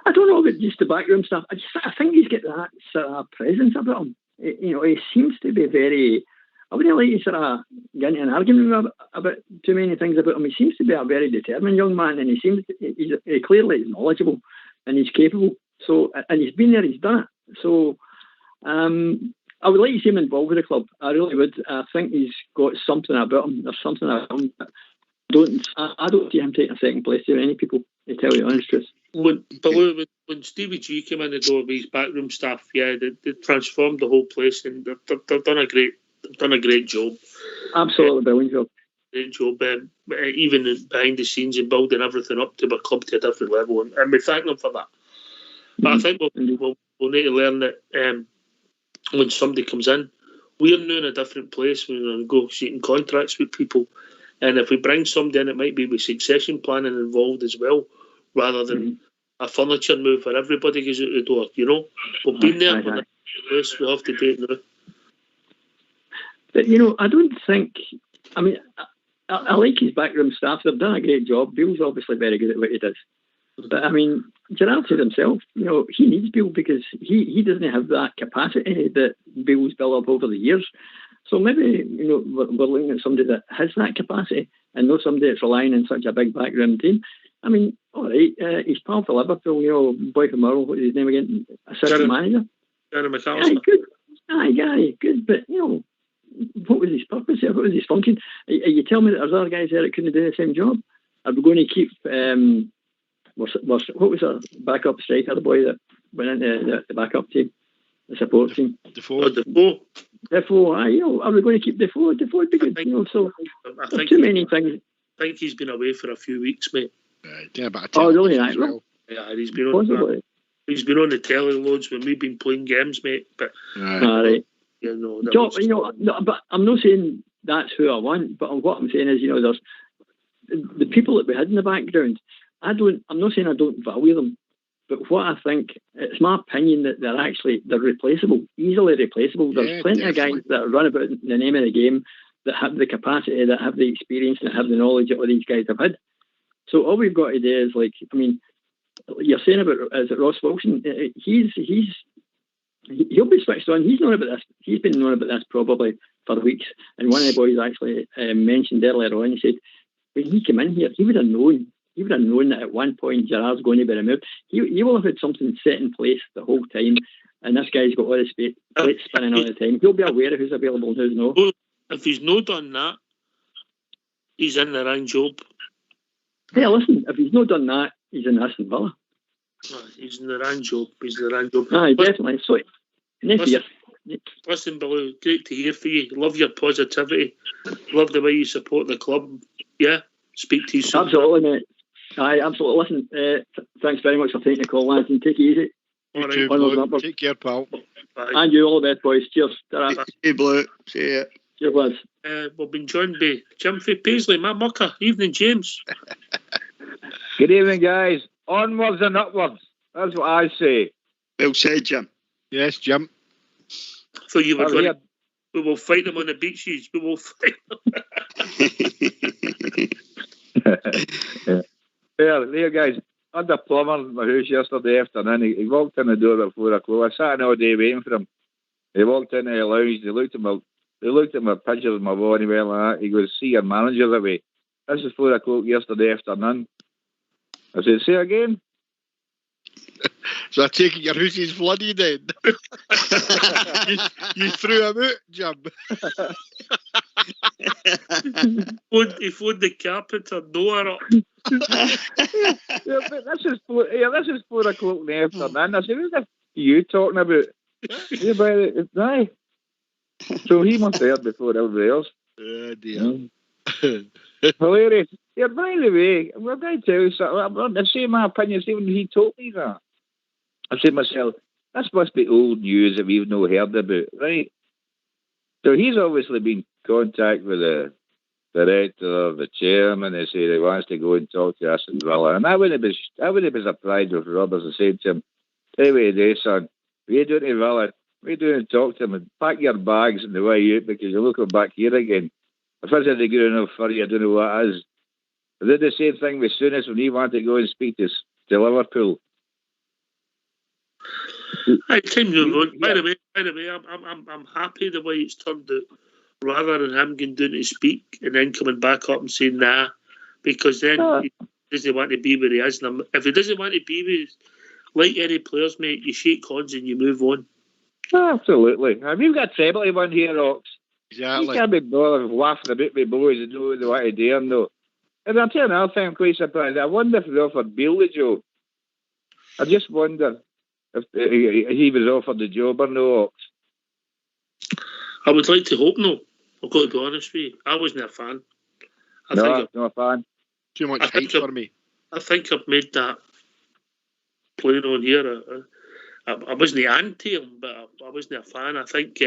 I don't know about just the backroom stuff. I think he's got that sort of presence about him. You know, he seems to be very. I wouldn't like to sort of get into an argument about too many things about him. He seems to be a very determined young man, and he clearly is knowledgeable and he's capable. So, and he's been there, he's done it. So, I would like to see him involved with the club. I really would. I think he's got something about him. There's something about him. I don't see him taking a second place to any people, to tell you the honest truth. When Stevie G came in the door with his backroom staff, they transformed the whole place, and they've done a great job. Absolutely brilliant job. Great job, even behind the scenes and building everything up to a club to a different level, and we thank them for that. But I think we'll need to learn that when somebody comes in, we're now in a different place. We're negotiating contracts with people, and if we bring somebody in, it might be with succession planning involved as well, rather than a furniture move where everybody goes out the door. You know, we've been there for the place. We have to do it now. But, you know, I don't think... I mean, I like his backroom staff. They've done a great job. Bill's obviously very good at what he does. But, I mean, Gerrard said himself, you know, he needs Bill because he doesn't have that capacity that Bill's built up over the years. So maybe, you know, we're looking at somebody that has that capacity and not somebody that's relying on such a big backroom team. I mean, all right, he's part for Liverpool, you know, boy from Murrow, what's his name again? Assistant manager. Gary McAllister. Aye, good. Aye, Gary, good. But, you know, what was his purpose there? What was his function? You tell me that there's other guys there that couldn't do the same job? Are we going to keep... what was our backup striker, the boy that went into the backup team, the support team? Defoe, aye, you know, are we going to keep Defoe? Defoe would be good, you know, so there's too many things. I think he's been away for a few weeks, mate. Really? Right. Well. Yeah, he's been on. He's been on the telly loads when we've been playing games, mate. But right. Yeah, no. But I'm not saying that's who I want. But what I'm saying is, you know, there's the people that we had in the background. I'm not saying I don't value them, but what I think, it's my opinion that they're replaceable, easily replaceable. There's plenty of guys that run about in the name of the game that have the capacity, that have the experience, that have the knowledge that all these guys have had. So all we've got to do is, like, I mean, you're saying about, is it Ross Wilson? He'll be switched on. He's known about this. He's been known about this probably for weeks. And one of the boys actually mentioned earlier on, he said, when he came in here, he would have known that at one point Gerrard's going to be removed. He will have had something set in place the whole time, and this guy's got all the plates spinning all the time. He'll be aware of who's available and who's not. If he's not done that, he's in the wrong job. Hey, listen, if he's not done that, he's in Aston Villa. He's in the wrong job. Aye, definitely. So, listen, Billy, great to hear from you. Love your positivity. Love the way you support the club. Yeah, speak to you soon. Absolutely, mate. Aye, absolutely. Listen, thanks very much for taking the call, lads, and take it easy. You too, Blue. Take care, pal. Bye. And you, all the best, boys. Cheers. Hey, Blue. See ya. Cheers, lads. We've been joined by Jim Paisley, Matt Mucker. Evening, James. Good evening, guys. Onwards and upwards. That's what I say. Well said, Jim. Yes, Jim. So you were going to... We will fight them on the beaches. We will fight them. Yeah, there, guys. I had a plumber in my house yesterday afternoon. He walked in the door at 4 o'clock. I sat in all day waiting for him. He walked into the lounge. He looked at my pictures of my wall and he went like that. He goes, see your manager away. This is 4 o'clock yesterday afternoon. I said, say again? So I take it your house is flooded then. you threw him out, Jim. He phoned the carpenter door up. Yeah, but this is 4 o'clock in the afternoon. I said, what are you talking about? Yeah, aye. So he must have heard before everybody else. Oh, dear. Hilarious. Yeah, by the way, I'm going to tell you something. I say my opinion, see when he told me that. I said to myself, this must be old news that we've not heard about, right? So he's obviously been in contact with the director, the chairman. They say he wants to go and talk to us in Villa. And I wouldn't be surprised if Roberts had said to him, "Hey, wait a day, son. We're doing to Villa. We're doing to talk to him and pack your bags on the way out because you're looking back here again. If this isn't good enough for you, I don't know what is." I did the same thing with Souness when he wanted to go and speak to Liverpool. By the way, I'm happy the way it's turned out, rather than him going down to speak and then coming back up and saying nah, because then he doesn't want to be where he is. And if he doesn't want to be where he's, like any players, mate, you shake hands and you move on. Absolutely. We've got treble to win here, Ox. Exactly. You can't be bothered laughing about me boys and know what they want to do and no. And I'll tell you another thing, I'm quite surprised. I wonder if they offered Beale the job. I just wonder if he was offered the job or no, Ox. I would like to hope no. I've got to be honest with you. I wasn't a fan. Not a fan. Too much hype for me. I think I've made that playing on here. I wasn't anti him, but I wasn't a fan. I think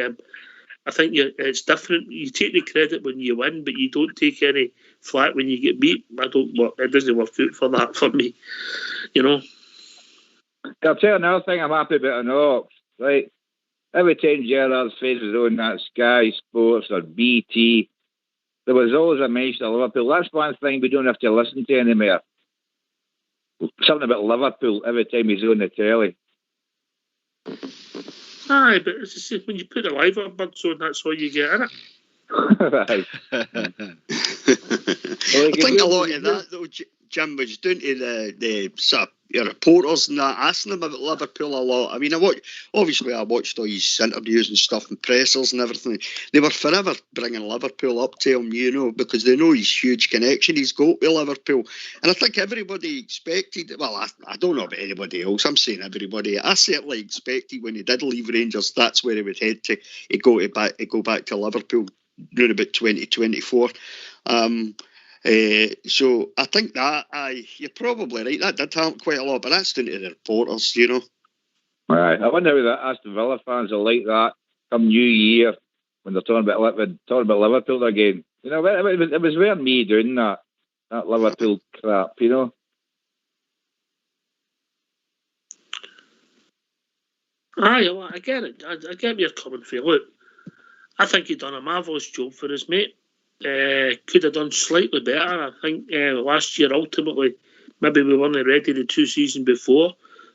it's different. You take the credit when you win, but you don't take any flack when you get beat. It doesn't work out for that for me. You know. I'll tell you another thing I'm happy about an Ox, right? Every time Gerrard's face was on that Sky Sports or BT, there was always a mention of Liverpool. That's one thing we don't have to listen to anymore. Something about Liverpool every time he's on the telly. Aye, but it's just, when you put the live birds on, that's all you get, innit? Right. I think a lot of that, though, Jim, was down to the sort of reporters and that, asking him about Liverpool a lot. I mean, I watched all his interviews and stuff and pressers and everything. They were forever bringing Liverpool up to him, you know, because they know his huge connection he's got with Liverpool. And I think everybody expected, well, I don't know about anybody else, I'm saying everybody, I certainly expected when he did leave Rangers, that's where he would head to. He'd go back to Liverpool around about 2024. So I think that you're probably right. That did happen quite a lot, but that's down to the reporters, you know. Right. I wonder how that Aston Villa fans will like that come New Year when they're talking about Liverpool again. You know, it was wearing me doing that Liverpool crap, you know. Aye, well, I get it. I get where you're coming from. Look, I think he done a marvellous job for us, mate. Could have done slightly better. I think last year, ultimately, maybe we weren't ready the 2 seasons before,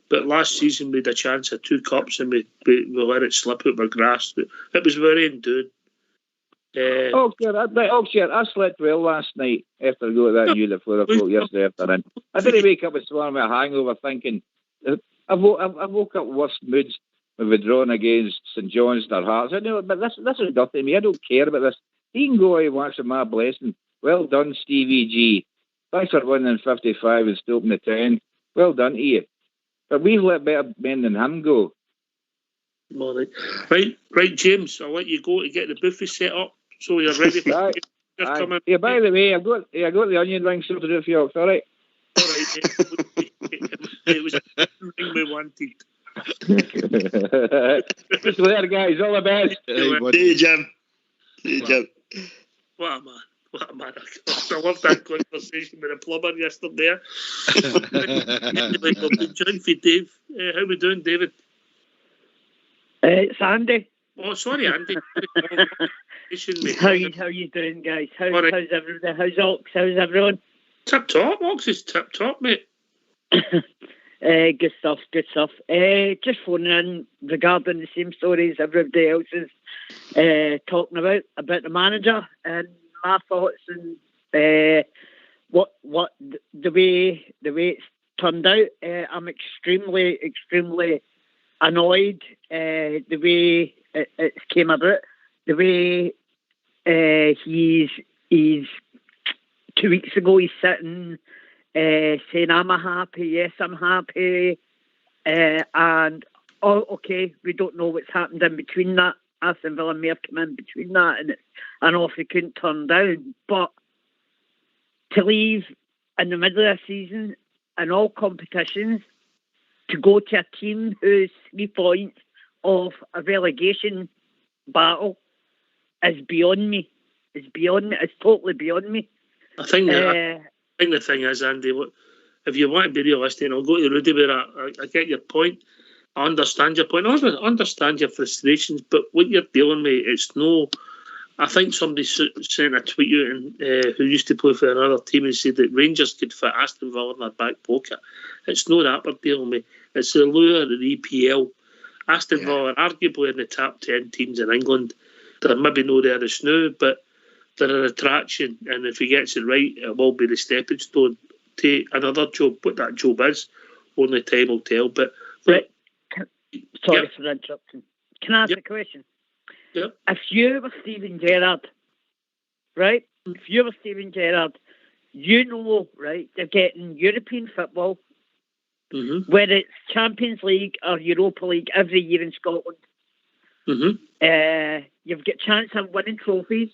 but last season we had a chance at 2 cups and we let it slip out of our grasp. It was very enduring. I slept well last night after I got that news at 4 o'clock yesterday afternoon. I didn't wake up with a hangover thinking. I woke up worse moods when we'd drawn against St John's and our Hearts. I know, but this is nothing to me. I don't care about this. He can go away and watch my blessing. Well done, Stevie G. Thanks for winning 55 and stopping the 10. Well done to you. But we've let better men than him go. Right, James, I'll let you go to get the buffet set up so you're ready for right. Coming. Yeah, by the way, I got the onion ring sorted out for you, all right? All right. It was a thing we wanted. Just later, guys. All the best. Hey, Jim. What a man. I love that conversation with the plumber yesterday. John for Dave. How we doing, David? It's Andy. Oh, sorry, Andy. How you doing, guys? How's everybody? How's Ox? How's everyone? Tip top. Ox is tip top, mate. Good stuff. Just phoning in regarding the same stories everybody else is talking about the manager and my thoughts and what the way it's turned out. I'm extremely annoyed the way it came about. The way he's 2 weeks ago he's sitting saying, I'm happy, yes, I'm happy. And, okay, we don't know what's happened in between that. Aston Villa may have come in between that and off he couldn't turn down. But to leave in the middle of the season in all competitions to go to a team who's 3 points off a relegation battle is beyond me. It's beyond me. It's totally beyond me. I think the thing is, Andy, if you want to be realistic, I'll go to Rudy with that. I get your point. I understand your point. I understand your frustrations, but what you're dealing with, it's no... I think somebody sent a tweet out who used to play for another team and said that Rangers could fit Aston Villa in their back pocket. It's not that we're dealing with. It's the lure of the EPL. Aston Villa are arguably in the top 10 teams in England. They're maybe no there as now, but they're an attraction, and if he gets it right, it will be the stepping stone to another job. What that job is, only time will tell. But right. Sorry for interrupting. Can I ask a question? Yep. If you were Steven Gerrard, right? If you were Steven Gerrard, you know, right, they're getting European football, whether it's Champions League or Europa League every year in Scotland. You've got a chance of winning trophies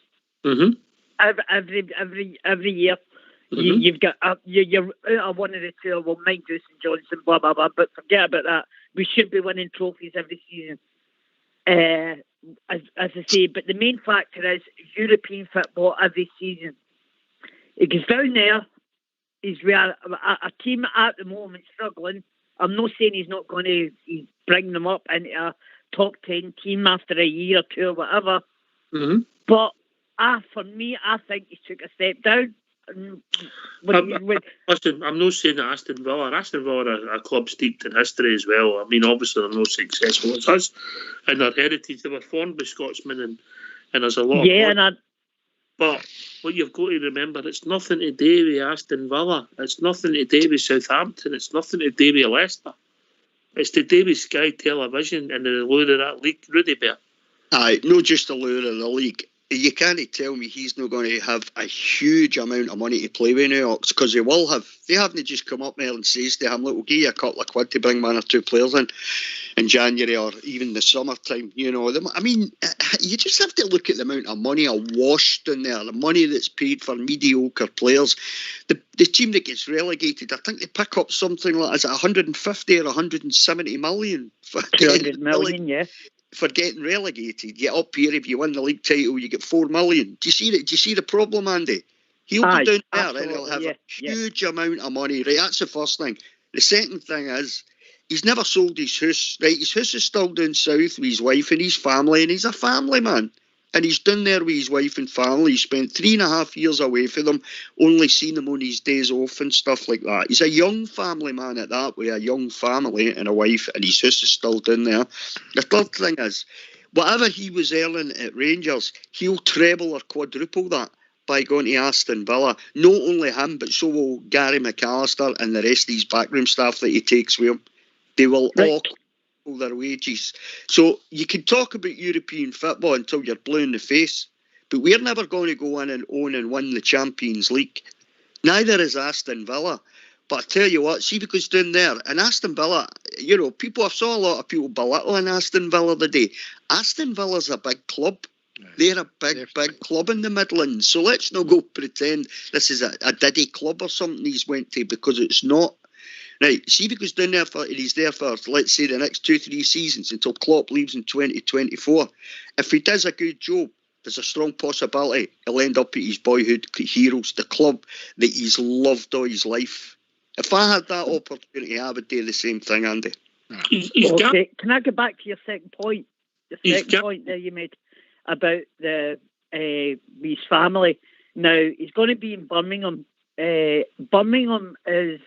every year. You've got you're out of one of the two. Well, mind St Johnson, blah blah blah. But forget about that. We should be winning trophies every season. As I say, but the main factor is European football every season. It goes down there. He's with a team at the moment struggling. I'm not saying he's not going to bring them up into a top 10 team after a year or two or whatever. But for me, I think he took a step down. Listen, I'm not saying that Aston Villa are a club steeped in history as well. I mean, obviously they're not successful as us in their heritage. They were formed by Scotsmen and there's a lot of but what you've got to remember, it's nothing to do with Aston Villa, it's nothing to do with Southampton, it's nothing to do with Leicester. It's to do with Sky Television and the lure of that league, Rudy Bear. Aye, not just the lure of the league. You can't tell me he's not going to have a huge amount of money to play with now, because they will have. They haven't just come up there and says to him, look, we'll give you a couple of quid to bring 1 or 2 players in January or even the summertime. You know, I mean, you just have to look at the amount of money awash down there, the money that's paid for mediocre players. The team that gets relegated, I think they pick up something like, is it 150 or 170 million? 200 million, yeah. For getting relegated. Get up here, if you win the league title, you get 4 million. Do you see the problem, Andy? He'll be down there and he'll have a huge amount of money. Right, that's the first thing. The second thing is, he's never sold his house. Right, his house is still down south with his wife and his family, and he's a family man. And he's down there with his wife and family. He spent 3.5 years away from them, only seen them on his days off and stuff like that. He's a young family man at that, with a young family and a wife, and his house is still down there. The third thing is, whatever he was earning at Rangers, he'll treble or quadruple that by going to Aston Villa. Not only him, but so will Gary McAllister and the rest of his backroom staff that he takes with him. They will all their wages. So you can talk about European football until you're blue in the face, but we're never going to go in and own and win the Champions League. Neither is Aston Villa. But I tell you what, see, because down there, and Aston Villa, you know, I saw a lot of people belittling Aston Villa today. Aston Villa's a big club. They're a big club in the Midlands. So let's not go pretend this is a diddy club or something he's went to, because it's not. Right, see, because down there he's there for, let's say, the next 2-3 seasons until Klopp leaves in 2024. If he does a good job, there's a strong possibility he'll end up at his boyhood heroes, the club that he's loved all his life. If I had that opportunity, I would do the same thing, Andy. Okay, can I go back to your second point? The second point that you made about his family. Now, he's going to be in Birmingham. Birmingham is...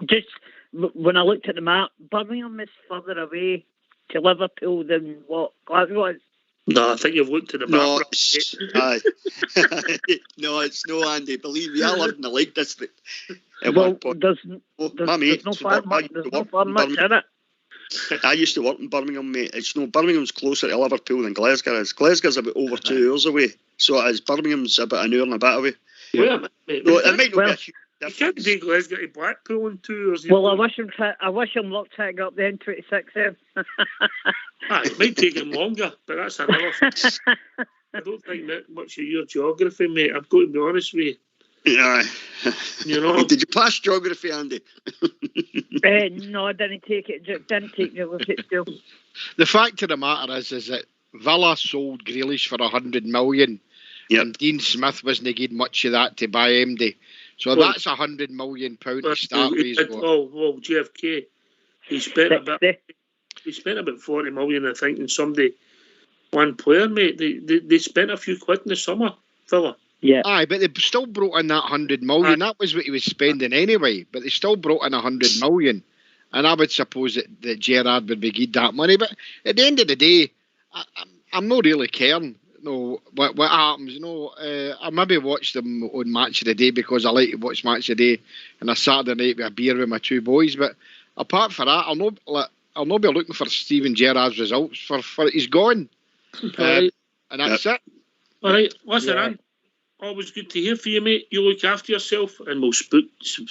Just when I looked at the map, Birmingham is further away to Liverpool than what Glasgow is. No, I think you've looked at the map. No, it's no, Andy. Believe me, I live in the Lake District. at Well, one point. there's My mate, no fun much in it. I used to work in Birmingham, mate. It's Birmingham's closer to Liverpool than Glasgow is. Glasgow's about over 2 hours away, so it is. Birmingham's about an hour and a bit away. Wait a minute, mate. No, it might not be a huge You can't difference. take Glasgow to Blackpool in 2 hours. Well, I wish him luck taking up the N26 then. It might take him longer, but that's another thing. I don't think that much of your geography, mate. I've got to be honest with you. Yeah. You know. Did you pass geography, Andy? No, I didn't take it. Didn't take geography at school. The fact of the matter is that Villa sold Grealish for 100 million, and Dean Smith wasn't getting much of that to buy MD. So that's £100 million to start with. Well, JFK, he spent about 40 million, I think, in one player, mate. They spent a few quid in the summer, Villa. Yeah. Aye, but they still brought in that 100 million. That was what he was spending anyway. But they still brought in 100 million. And I would suppose that Gerrard would be given that money. But at the end of the day, I'm not really caring. No, what happens? I maybe watch them on Match of the Day because I like to watch Match of the Day on a Saturday night with a beer with my two boys. But apart from that, I'll not be looking for Steven Gerrard's results for he's gone. And that's it. All right, listen, Ann. Always good to hear from you, mate. You look after yourself, and we'll speak to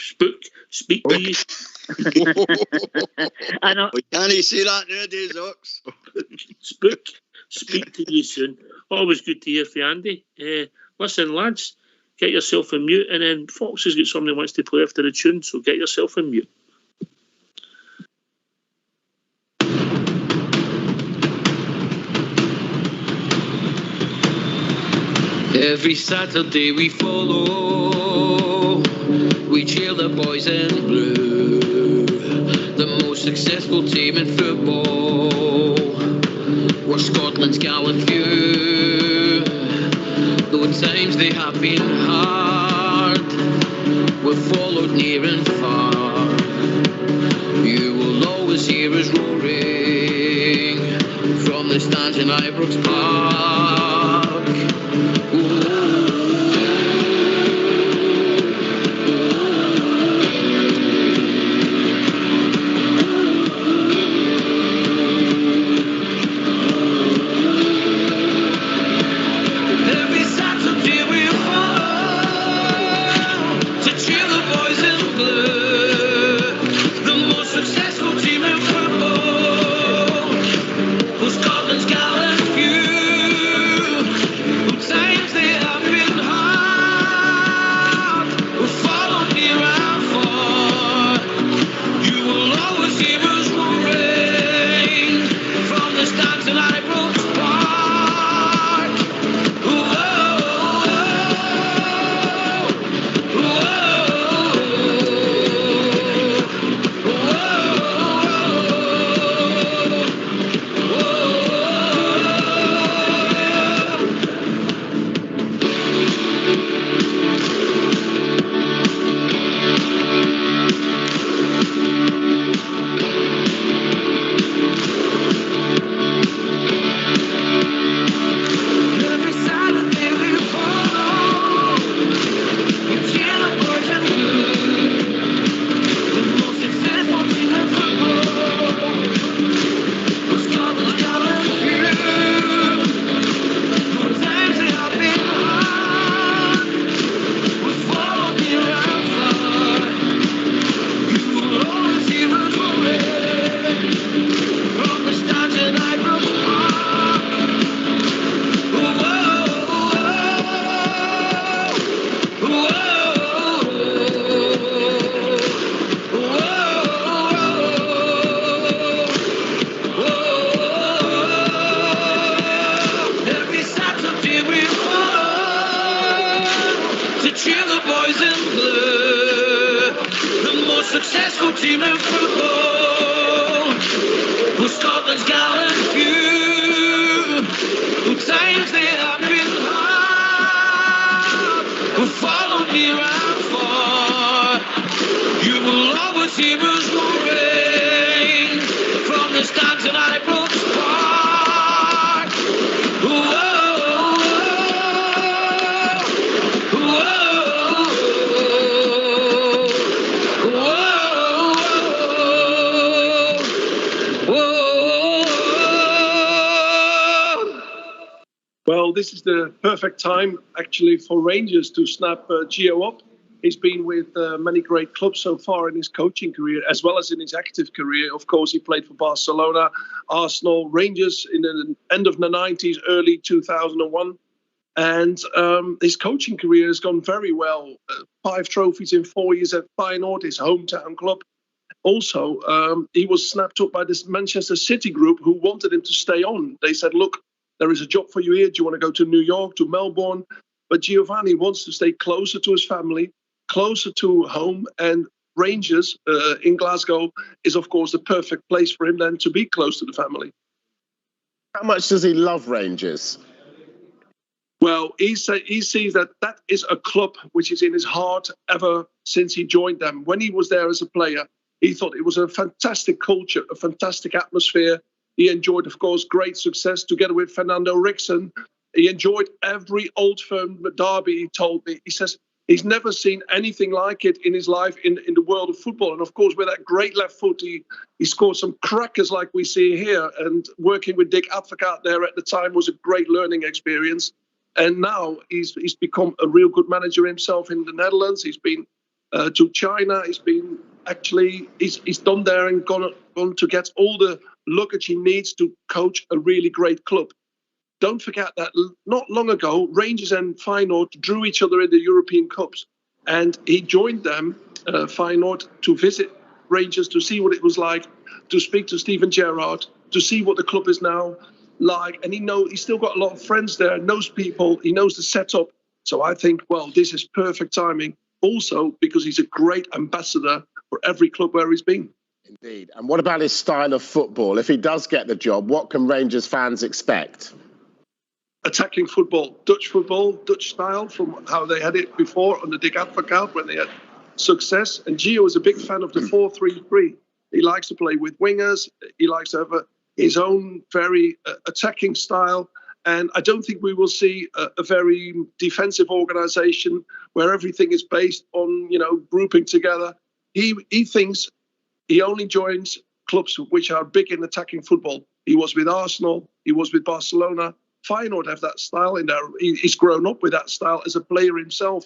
you. I know. We can't say that nowadays, Ox. Speak to you soon. Always good to hear from you, Andy. Listen, lads, get yourself in mute, and then Fox has got somebody who wants to play after the tune, so get yourself in mute. Every Saturday we follow, we cheer the boys in blue, the most successful team in football. We're Scotland's gallant few, though at times they have been hard, we've followed near and far. You will always hear us roaring from the stands in Ibrox Park. Well, this is the perfect time, actually, for Rangers to snap Gio up. He's been with many great clubs so far in his coaching career, as well as in his active career. Of course, he played for Barcelona, Arsenal, Rangers in the end of the 90s, early 2001. And his coaching career has gone very well. 5 trophies in 4 years at Feyenoord, his hometown club. Also, he was snapped up by this Manchester City group who wanted him to stay on. They said, look, there is a job for you here. Do you want to go to New York, to Melbourne? But Giovanni wants to stay closer to his family, closer to home. And Rangers in Glasgow is, of course, the perfect place for him then to be close to the family. How much does he love Rangers? Well, he sees that is a club which is in his heart ever since he joined them. When he was there as a player, he thought it was a fantastic culture, a fantastic atmosphere. He enjoyed, of course, great success together with Fernando Rickson. He enjoyed every Old Firm derby, he told me. He says he's never seen anything like it in his life in the world of football. And, of course, with that great left foot, he scored some crackers like we see here. And working with Dick Advocaat there at the time was a great learning experience. And now he's become a real good manager himself in the Netherlands. He's been to China. He's been he's done there and gone to get all the luggage he needs to coach a really great club. Don't forget that not long ago, Rangers and Feyenoord drew each other in the European Cups. And he joined them, Feyenoord, to visit Rangers, to see what it was like, to speak to Post-Gerrard, to see what the club is now like. And he's still got a lot of friends there, knows people, he knows the setup. So I think, well, this is perfect timing. Also, because he's a great ambassador for every club where he's been. Indeed. And what about his style of football? If he does get the job, what can Rangers fans expect? Attacking football, Dutch style, from how they had it before under Dick Advocaat when they had success. And Gio is a big fan of the 4-3-3. He likes to play with wingers. He likes to have his own very attacking style. And I don't think we will see a very defensive organisation where everything is based on, grouping together. He thinks he only joins clubs which are big in attacking football. He was with Arsenal. He was with Barcelona. Feyenoord have that style in there. He's grown up with that style as a player himself.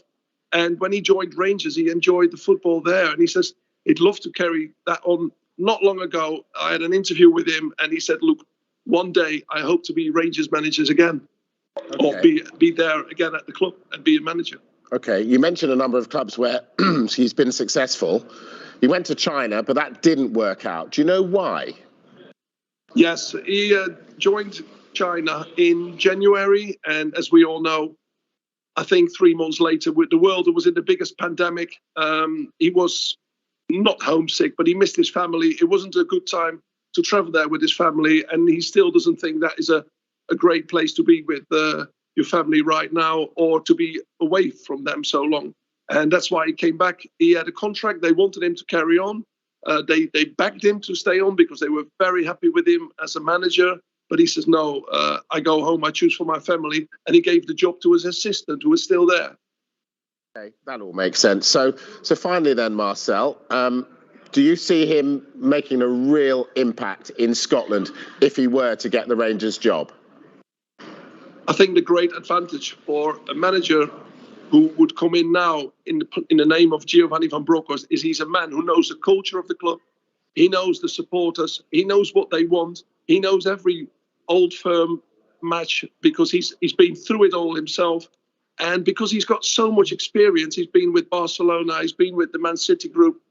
And when he joined Rangers, he enjoyed the football there. And he says he'd love to carry that on. Not long ago, I had an interview with him, and he said, look, one day I hope to be Rangers managers again, or be there again at the club and be a manager. Okay, you mentioned a number of clubs where he's been successful. He went to China, but that didn't work out. Do you know why? Yes, he joined China in January, and as we all know, I think 3 months later, with the world was in the biggest pandemic, he was not homesick, but he missed his family. It wasn't a good time to travel there with his family, and he still doesn't think that is a great place to be with your family right now, or to be away from them so long. And that's why he came back. He had a contract. They wanted him to carry on. They backed him to stay on because they were very happy with him as a manager. But he says, no, I go home. I choose for my family. And he gave the job to his assistant, who is still there. Okay, that all makes sense. So finally then, Marcel, do you see him making a real impact in Scotland if he were to get the Rangers job? I think the great advantage for a manager who would come in now in the name of Giovanni van Bronckhorst is he's a man who knows the culture of the club. He knows the supporters. He knows what they want. He knows every Old Firm match because he's been through it all himself. And because he's got so much experience, he's been with Barcelona, he's been with the Man City group.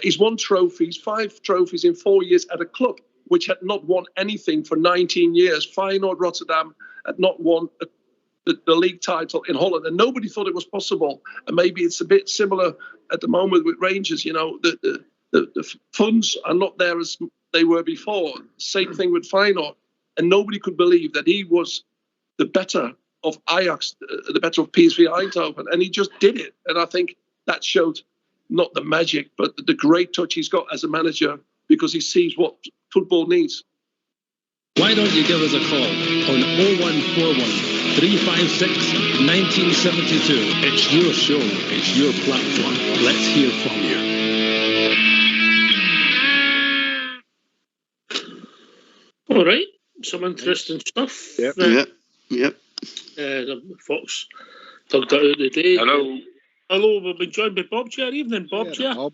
He's won trophies, 5 trophies in 4 years at a club which had not won anything for 19 years. Feyenoord Rotterdam had not won the league title in Holland, and nobody thought it was possible. And maybe it's a bit similar at the moment with Rangers. The funds are not there as they were before. Same thing with Feyenoord, and nobody could believe that he was the better of Ajax, the better of PSV Eindhoven, and he just did it. And I think that showed not the magic, but the great touch he's got as a manager, because he sees what football needs. Why don't you give us a call on 0141 356 1972. It's your show, it's your platform. Let's hear from you. All right, some interesting stuff. Yep. Fox tugged it out today. Hello. Hello, we've been joined by Bob here. Evening, Bob here. Bob.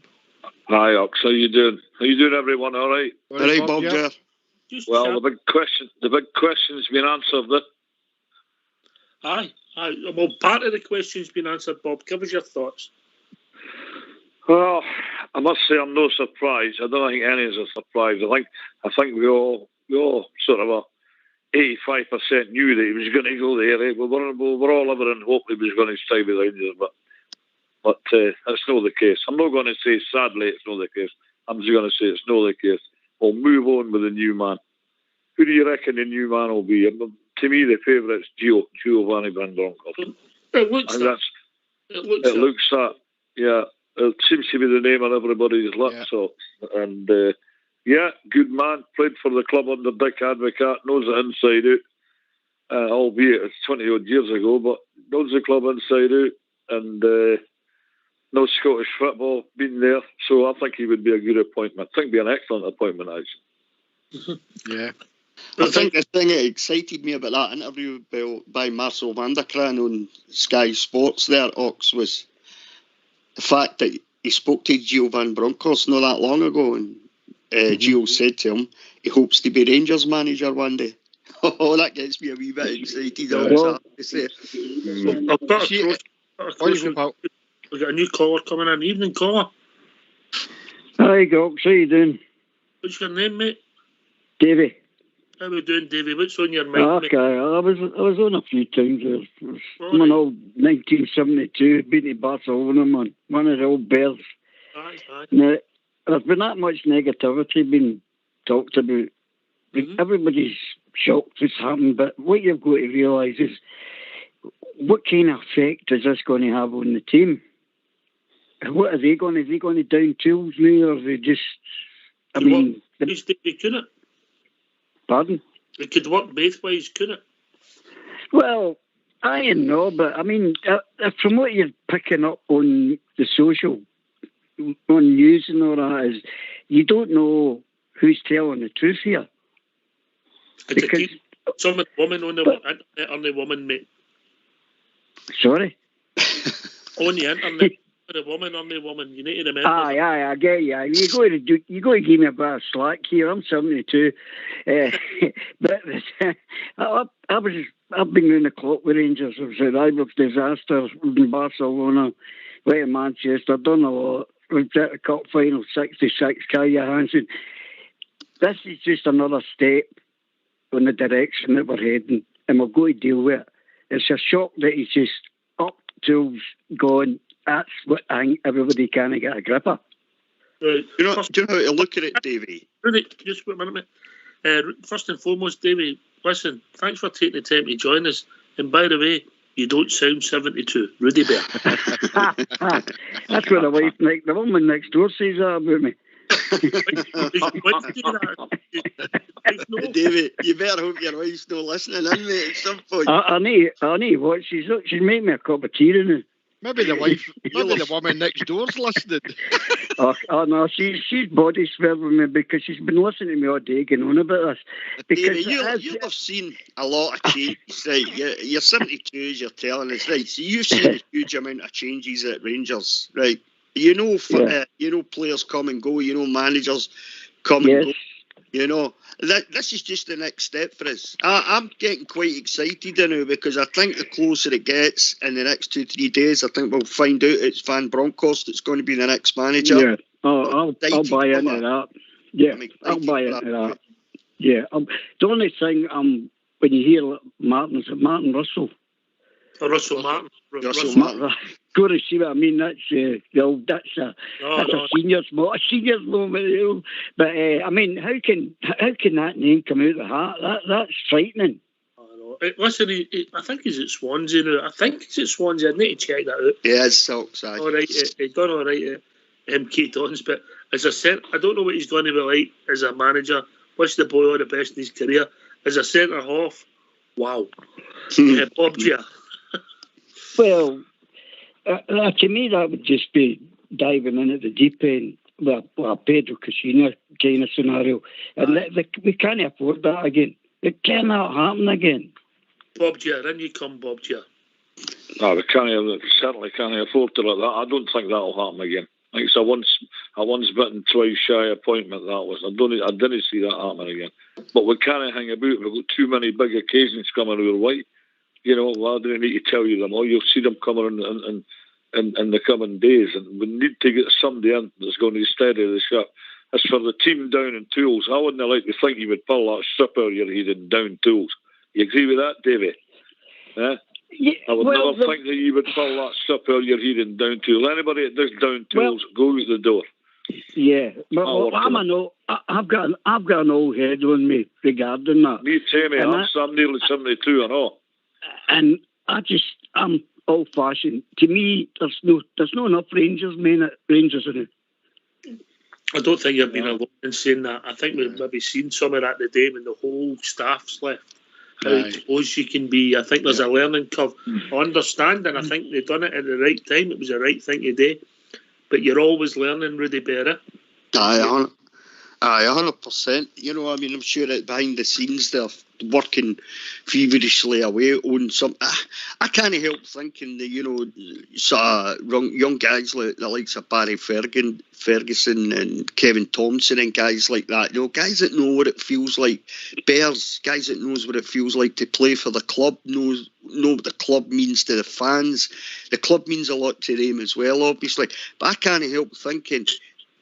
Hi, Ox. How you doing? How you doing, everyone? All right? All right, Bob here. Well, the big question's been answered. Aye. Well, part of the question's been answered, Bob. Give us your thoughts. Well, I must say I'm no surprised. I don't think any of us are surprised. I think we all sort of 85% knew that he was going to go there. We were all ever in hope he was going to stay with Rangers, but that's not the case. I'm not going to say sadly it's not the case. I'm just going to say it's not the case. We'll move on with the new man. Who do you reckon the new man will be? To me, the favourite's Giovanni Van Bronckhorst. It looks that. Yeah, it seems to be the name on everybody's lips. Yeah. So, and good man. Played for the club under Dick Advocat. Knows it inside out. Albeit it's 20 odd years ago, but knows the club inside out. And knows Scottish football. Been there, so I think he would be a good appointment. I think he'd be an excellent appointment, actually. Yeah. I think the thing that excited me about that interview by Marcel van der Kraan on Sky Sports there, Ox, was the fact that he spoke to Gio Van Bronckhorst not that long ago, and Gio said to him he hopes to be Rangers manager one day. Oh, that gets me a wee bit excited. We've got a new caller coming in. Evening, caller. Hi, Gox. How you doing? What's your name, mate? Davy. How we doing, Davy? What's on your mind, mate? I was on a few times. I'm an old 1972, been to Barcelona, man. One of the old bears. Aye. Now, there's been that much negativity being talked about. Everybody's shocked what's happened, but what you've got to realise is what kind of effect is this going to have on the team? What are they going to? Is he going to down tools now, or are they just? They couldn't. Pardon? It could work both ways, couldn't it? Well, I know, but I mean, from what you're picking up on the social, on news and all that, is you don't know who's telling the truth here. Because some woman on the woman, mate. Sorry? On the internet. The woman on the woman, you need to remember. Aye, I get you. You got to give me a bit of slack here. I'm 72, but I've been round the clock with Rangers. I was at Ibrox disaster in Barcelona, went to Manchester, done a lot. We've got a cup final, 66. Kaya Hansen. This is just another step on the direction that we're heading, and we've got to deal with it. It's a shock that he's just up, tools gone. That's what I think everybody can get a grip of. Do you know how to look at it, Davy? Rudy, just wait a minute, mate. First and foremost, Davy, listen, thanks for taking the time to join us. And by the way, you don't sound 72. Rudy Bear. That's what the woman next door says that about me. David, you better hope your wife's not listening in, mate, at some point. I need what she's made me a cup of tea in it. Maybe the woman next door's listening. Oh no, she's body swerving me because she's been listening to me all day going on about this. Because you'll have seen a lot of changes, right? You're 72, as you're telling us, right? So you've seen a huge amount of changes at Rangers, right? You know players come and go. You know managers come and go. You know, this is just the next step for us. I'm getting quite excited now because I think the closer it gets in the next 2-3 days, I think we'll find out it's Van Bronckhorst that's going to be the next manager. Yeah, I'll buy into that. Yeah, I'll buy into that. Yeah, the only thing when you hear Martin, is it Martin Russell? Russell Martin. Go to see what I mean. That's a senior's moment. But I mean, how can that name come out of the hat? That's frightening. Listen, I think he's at Swansea now. I need to check that out. Yeah, it's Silks. All right, he's done all right at MK Dons, but as I said, I don't know what he's going to be like as a manager. Wish the boy all the best in his career. As a centre half, wow. Bob Gia. Well, to me, that would just be diving in at the deep end. Well, Pedro Casino kind of scenario. And we can't afford that again. It cannot happen again. Bob Ger, in you come, Bob Ger. No, we certainly can't afford to let that. I don't think that'll happen again. I think it's a once bitten, twice shy appointment. That was. I didn't see that happening again. But we can't hang about. We've got too many big occasions coming our way. You know, I don't need to tell you them all. You'll see them coming in the coming days, and we need to get somebody in that's going to steady the ship. As for the team down in tools, I wouldn't like to think you would pull that strip out of your head and down tools. You agree with that, Davy? Yeah, I would never think that you would pull that strip out of your head and down tools. Anybody that does down tools, go out the door. Yeah, well, I've got an old head on me regarding that. Me too, mate. I'm nearly 72, I know. And I'm old-fashioned. To me, there's no enough Rangers men at Rangers in it. I don't think you've been alone in saying that. I think we've maybe seen some of that today when the whole staff's left. How close you can be. I think there's a learning curve. I understand, and I think they've done it at the right time. It was the right thing to do. But you're always learning, Rudy Berra. Aye, 100%. You know, I mean, I'm sure that behind the scenes they're working feverishly away on something. I can't help thinking that, you know, sort of young guys like the likes of Barry Ferguson and Kevin Thompson and guys like that, you know, guys that know what it feels like, Bears, guys that knows what it feels like to play for the club, know what the club means to the fans. The club means a lot to them as well, obviously. But I can't help thinking,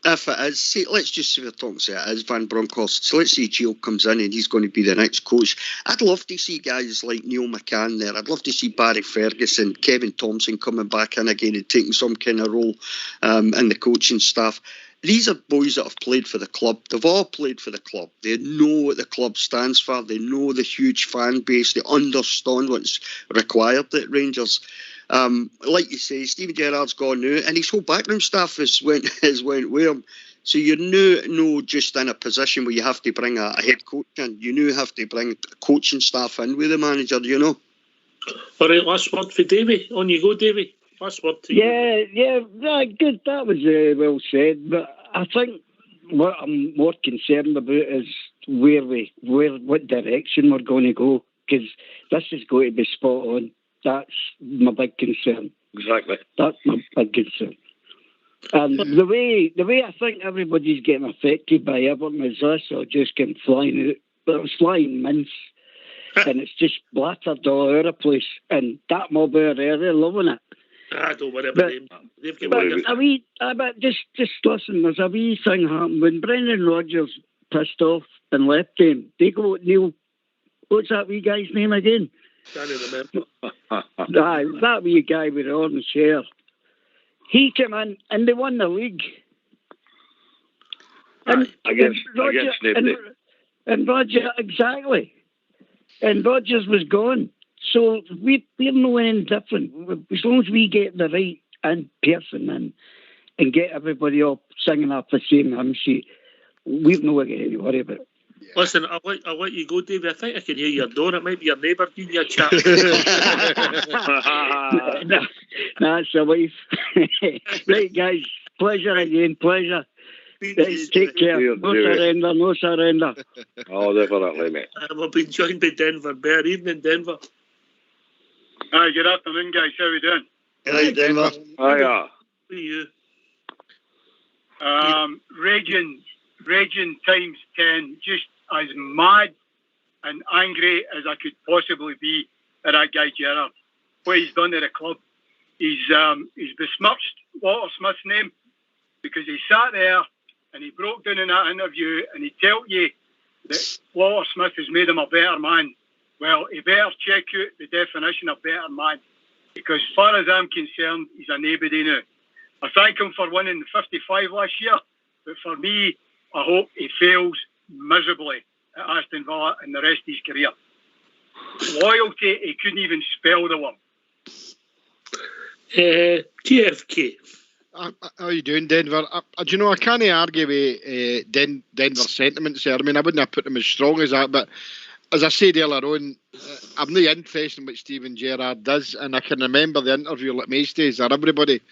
if it is, say, let's just say we're talking, say it is Van Bronckhorst. So let's say Gio comes in and he's going to be the next coach. I'd love to see guys like Neil McCann there. I'd love to see Barry Ferguson, Kevin Thompson coming back in again and taking some kind of role in the coaching staff. These are boys that have played for the club. They've all played for the club. They know what the club stands for. They know the huge fan base. They understand what's required at Rangers. Like you say, Steven Gerrard's gone now, and his whole backroom staff has went with him. So you're no just in a position where you have to bring a head coach in. You have to bring coaching staff in with the manager, you know. All right, last word for Davy. On you go, Davy. Last word to you. Yeah, good. That was well said. But I think what I'm more concerned about is what direction we're going to go, because this is going to be spot on. That's my big concern. Exactly. That's my big concern. And the way I think everybody's getting affected by everything is this, or just getting flying out. But it's flying mince. And it's just blattered all over the place. And that mob out there, they're loving it. I don't worry about them. They've got but just listen, there's a wee thing happened. When Brendan Rodgers pissed off and left him, they go, Neil, what's that wee guy's name again? Can't remember. That wee guy with the orange hair. He came in and they won the league. And Rodgers, exactly. And Rodgers was gone. So we're no any different. As long as we get the right person in and get everybody up singing off the same hymn sheet, we've no got any worry about it. Yeah. Listen, I'll let you go, Davey. I think I can hear your door. It might be your neighbour giving you a chat. No, it's a wife. Right, guys. Pleasure again. Pleasure. Take care. No surrender. Oh, definitely, mate. We've been joined by Denver Bear. Evening, Denver. Hi, good afternoon, guys. How are we doing? Hi, Denver. Hiya. Who are you? Raging times 10, just as mad and angry as I could possibly be at that guy Gerrard. What he's done at the club, he's besmirched Walter Smith's name because he sat there and he broke down in that interview and he told you that Walter Smith has made him a better man. Well, he better check out the definition of better man, because as far as I'm concerned, he's a nobody now. I thank him for winning the 55 last year, but for me, I hope he fails miserably at Aston Villa and the rest of his career. Loyalty, he couldn't even spell the one. GFK. How are you doing, Denver? Do you know, I can't argue with Denver's sentiments there. I mean, I wouldn't have put them as strong as that, but as I said earlier on, I'm not interested in what Steven Gerrard does, and I can remember the interview like most days, or everybody,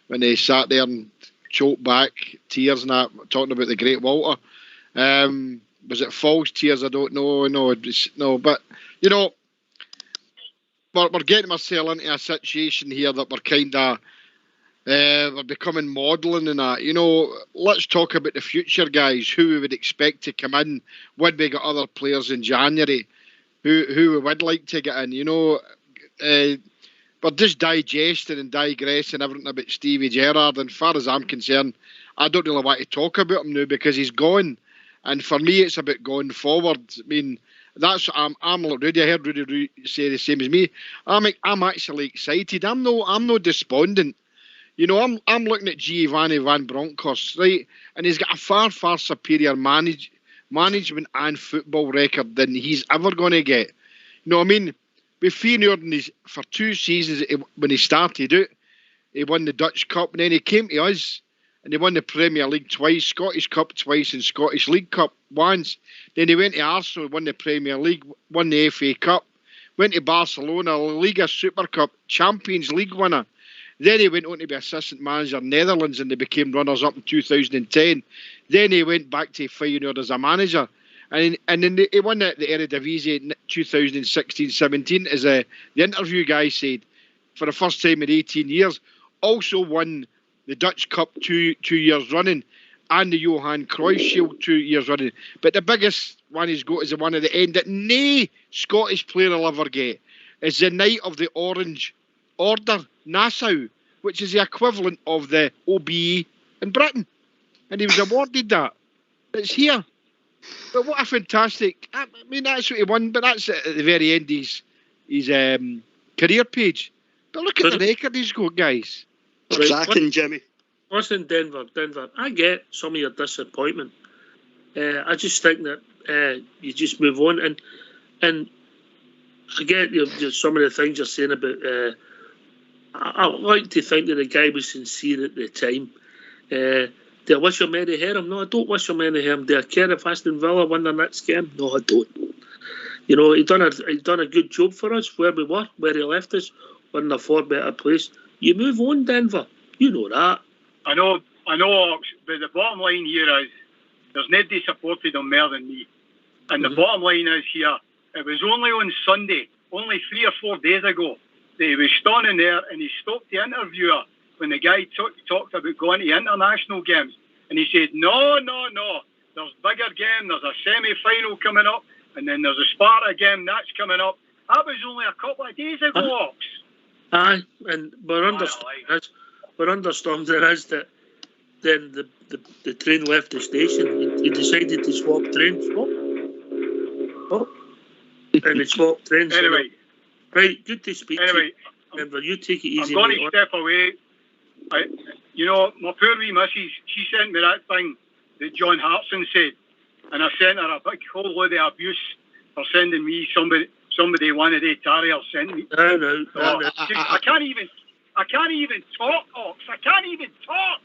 when they sat there and choked back, tears and that, talking about the great Walter. Was it false tears? I don't know. No, but, you know, we're getting ourselves into a situation here that we're kind of we're becoming modelling and that. You know, let's talk about the future, guys. Who we would expect to come in? Would we get other players in January? Who we would like to get in? You know, we're just digesting and digressing everything about Stevie Gerrard. And as far as I'm concerned, I don't really want to talk about him now because he's gone. And for me, it's about going forward. I mean, that's I'm like Rudy. I heard Rudy say the same as me. I'm actually excited. I'm no despondent. You know, I'm looking at Giovanni Van Bronckhorst, right, and he's got a far superior management and football record than he's ever going to get. You know what I mean? With Feyenoord for 2 seasons when he started out, he won the Dutch Cup, and then he came to us and he won the Premier League twice, Scottish Cup twice, and Scottish League Cup once. Then he went to Arsenal, won the Premier League, won the FA Cup, went to Barcelona, La Liga Super Cup, Champions League winner. Then he went on to be assistant manager in Netherlands and they became runners-up in 2010. Then he went back to Feyenoord as a manager. And then he won the Eredivisie in 2016-17, as the interview guy said, for the first time in 18 years. Also won the Dutch Cup two years running and the Johan Cruyff Shield 2 years running. But the biggest one he's got is the one at the end that no Scottish player will ever get. It's the Knight of the Orange Order, Nassau, which is the equivalent of the OBE in Britain. And he was awarded that. It's here. But what a fantastic... I mean, that's what he won, but that's at the very end his career page. But look at the record he's got, guys. Cracking, Jimmy. Listen, Denver, I get some of your disappointment. I just think that you just move on. And I get some of the things you're saying about... I like to think that the guy was sincere at the time. Do I wish him any harm? No, I don't wish him any harm. Do I care if Aston Villa win their next game? No, I don't. You know, he done a good job for us where we were, where he left us. We're in a far better place. You move on, Denver. You know that. I know, Ox, but the bottom line here is there's nobody supported him more than me. And the bottom line is here, it was only on Sunday, only 3 or 4 days ago, that he was standing there and he stopped the interviewer when the guy talked about going to international games. And he said, no, there's bigger game, there's a semi-final coming up, and then there's a Sparta game that's coming up. That was only a couple of days ago, Ox. Aye, and we're understanding there is that then the train left the station. He decided to swap trains. And he swapped trains. Anyway. Right, good to speak to you. Denver, you take it easy. I'm going to step away. My poor wee missus, she sent me that thing that John Hartson said, and I sent her a big whole load of abuse for sending me somebody one of the Terriers sent me. No. I can't even talk, Ox. I can't even talk.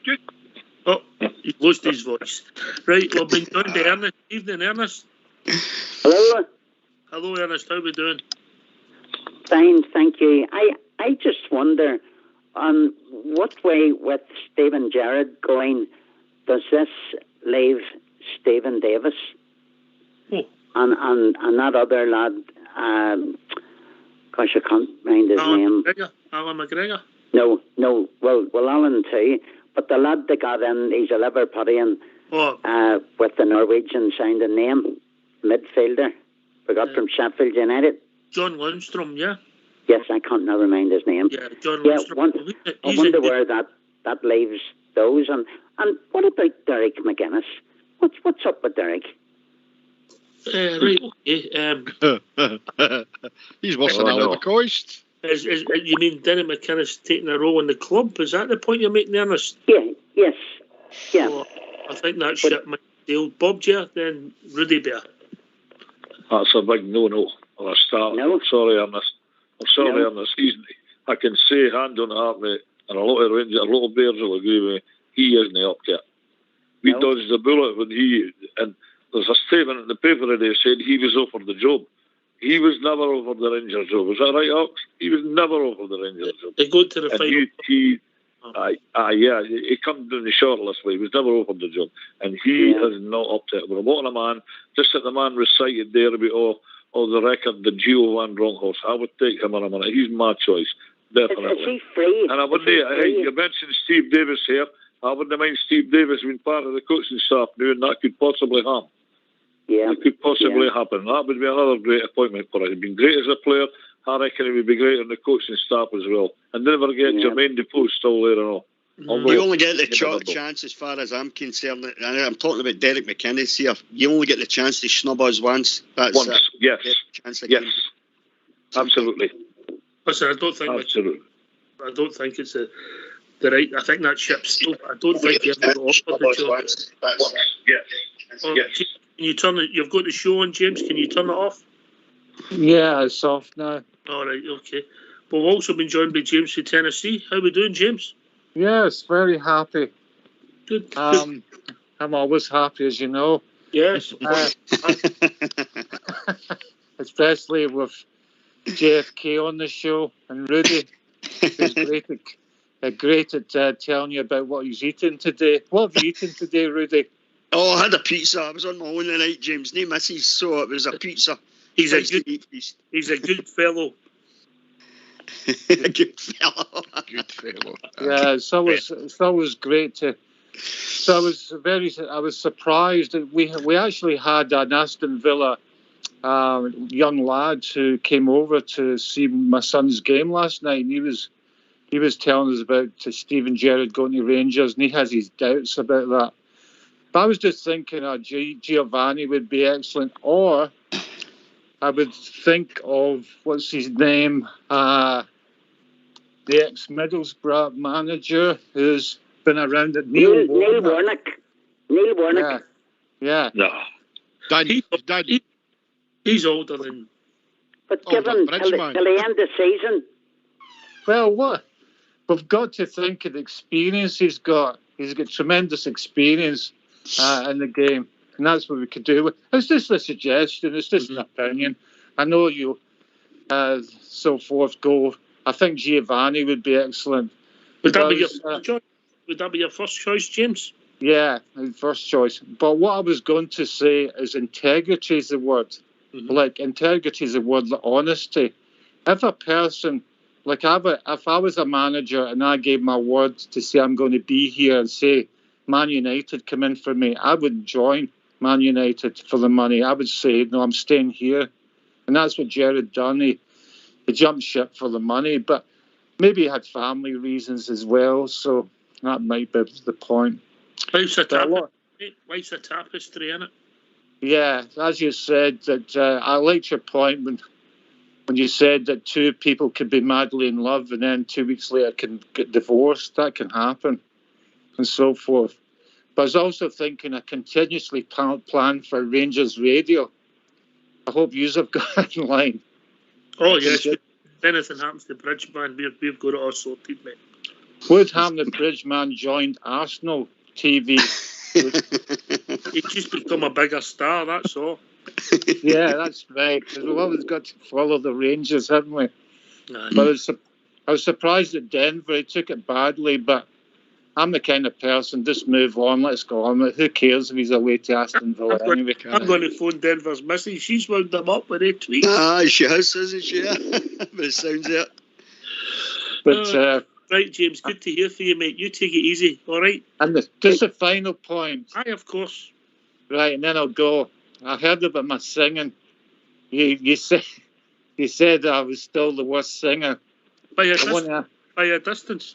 Just... Oh, he lost his voice. Right, we'll bring down to Ernest. Evening, Ernest. Hello. Hello, Ernest. How we doing? Fine, thank you. I just wonder, what way with Stephen Gerrard going, does this leave Stephen Davis? Oh. And that other lad, gosh, I can't mind his name. Alan McGregor? No, well, Alan too, but the lad that got in, he's a Liverpudlian with the Norwegian sounding name, midfielder, from Sheffield United. John Lundstrom, yeah? Yes, I can't now remind his name. Yeah, John Lundstrom. I wonder where that leaves those. And what about Derek McGuinness? What's up with Derek? Right, okay. He's worse than Oliver Coist. You mean Derek McGuinness taking a role in the club? Is that the point you're making, Ernest? Yes. Oh, I think that shit might deal. Bob Ger, then Rudy Bear. That's a big no-no. I'll start. No. I'm sorry, Ernest. Ernest. I can say hand on heart, mate, and a lot of Rangers, a lot of Bears will agree with me. He isn't up to it. We dodged the bullet when and there's a statement in the paper today saying he was offered the job. He was never offered the Rangers job. Is that right, Ox? He was never offered the Rangers job. They go to the final. He come down the shortlist, but he was never offered the job. And he is not up to it. We're wanting a man, just like the man recited there about, of the record than Gio van Bronckhorst. I would take him on a minute. He's my choice, definitely. Is he free? And I wouldn't. You mentioned Steve Davis here. I wouldn't mind Steve Davis being part of the coaching staff now, and that could possibly happen. Yeah, it could possibly happen. That would be another great appointment for us. He's been great as a player. I reckon he would be great on the coaching staff as well. And never forget Jermaine Defoe still there and all. You only get the chance, as far as I'm concerned. And I'm talking about Derek McInnes here. You only get the chance to snub us once. That's once, yes. Yes, absolutely. Listen, I don't think it's the right. I think that ship's still. I don't think he ever got offered the job. Yes. Can you turn it? You've got the show on, James. Can you turn it off? Yeah, it's off now. All right, okay. But we've also been joined by James from Tennessee. How we doing, James? Yes, very happy. Good. I'm always happy, as you know. Yes. Especially with JFK on the show and Rudy. He's great at telling you about what he's eating today. What have you eaten today, Rudy? Oh, I had a pizza. I was on my own tonight, James. No missus, so it was a pizza. He's a good fellow. A good fellow. Good fellow. Yeah, it's always great to. So I was surprised that we actually had an Aston Villa young lad who came over to see my son's game last night, and he was telling us about Steven Gerrard going to Rangers, and he has his doubts about that. But I was just thinking Giovanni would be excellent, or I would think of, what's his name, the ex-Middlesbrough manager who's been around at Neil Warnock. Yeah. No. He's older than... But give him till the end of the season. Well, what? We've got to think of the experience he's got. He's got tremendous experience in the game, and that's what we could do. It's just a suggestion. It's just an opinion. I know you, so forth go. I think Giovanni would be excellent. Would that be your first choice, James? Yeah, first choice. But what I was going to say is integrity is the word. Mm-hmm. Like, integrity is the word, like honesty. If a person, like if I was a manager and I gave my word to say I'm going to be here and say Man United come in for me, I would join Man United for the money. I would say, no, I'm staying here. And that's what Gerrard done. He jumped ship for the money, but maybe he had family reasons as well, so that might be the point. Life's a tapestry, isn't it? Yeah, as you said, that I liked your point when you said that two people could be madly in love and then 2 weeks later can get divorced. That can happen, and so forth. But I was also thinking I continuously plan for Rangers Radio. I hope you have got it in line. Oh, yes. If anything happens to Bridgeman, we've got it all sorted, mate. Woodham, the Bridgeman, joined Arsenal TV. He's just become a bigger star, that's all. Yeah, that's right. Because we've always got to follow the Rangers, haven't we? But I was surprised at Denver. He took it badly, but I'm the kind of person, just move on, let's go on. Who cares if he's away to Aston Villa anyway? I'm going to phone Denver's missus. She's wound them up with a tweet. She has, isn't she? But it sounds it. But right, James, good to hear from you, mate. You take it easy, all right? And just a final point. Aye, of course. Right, and then I'll go. I heard about my singing. You said I was still the worst singer. By a distance.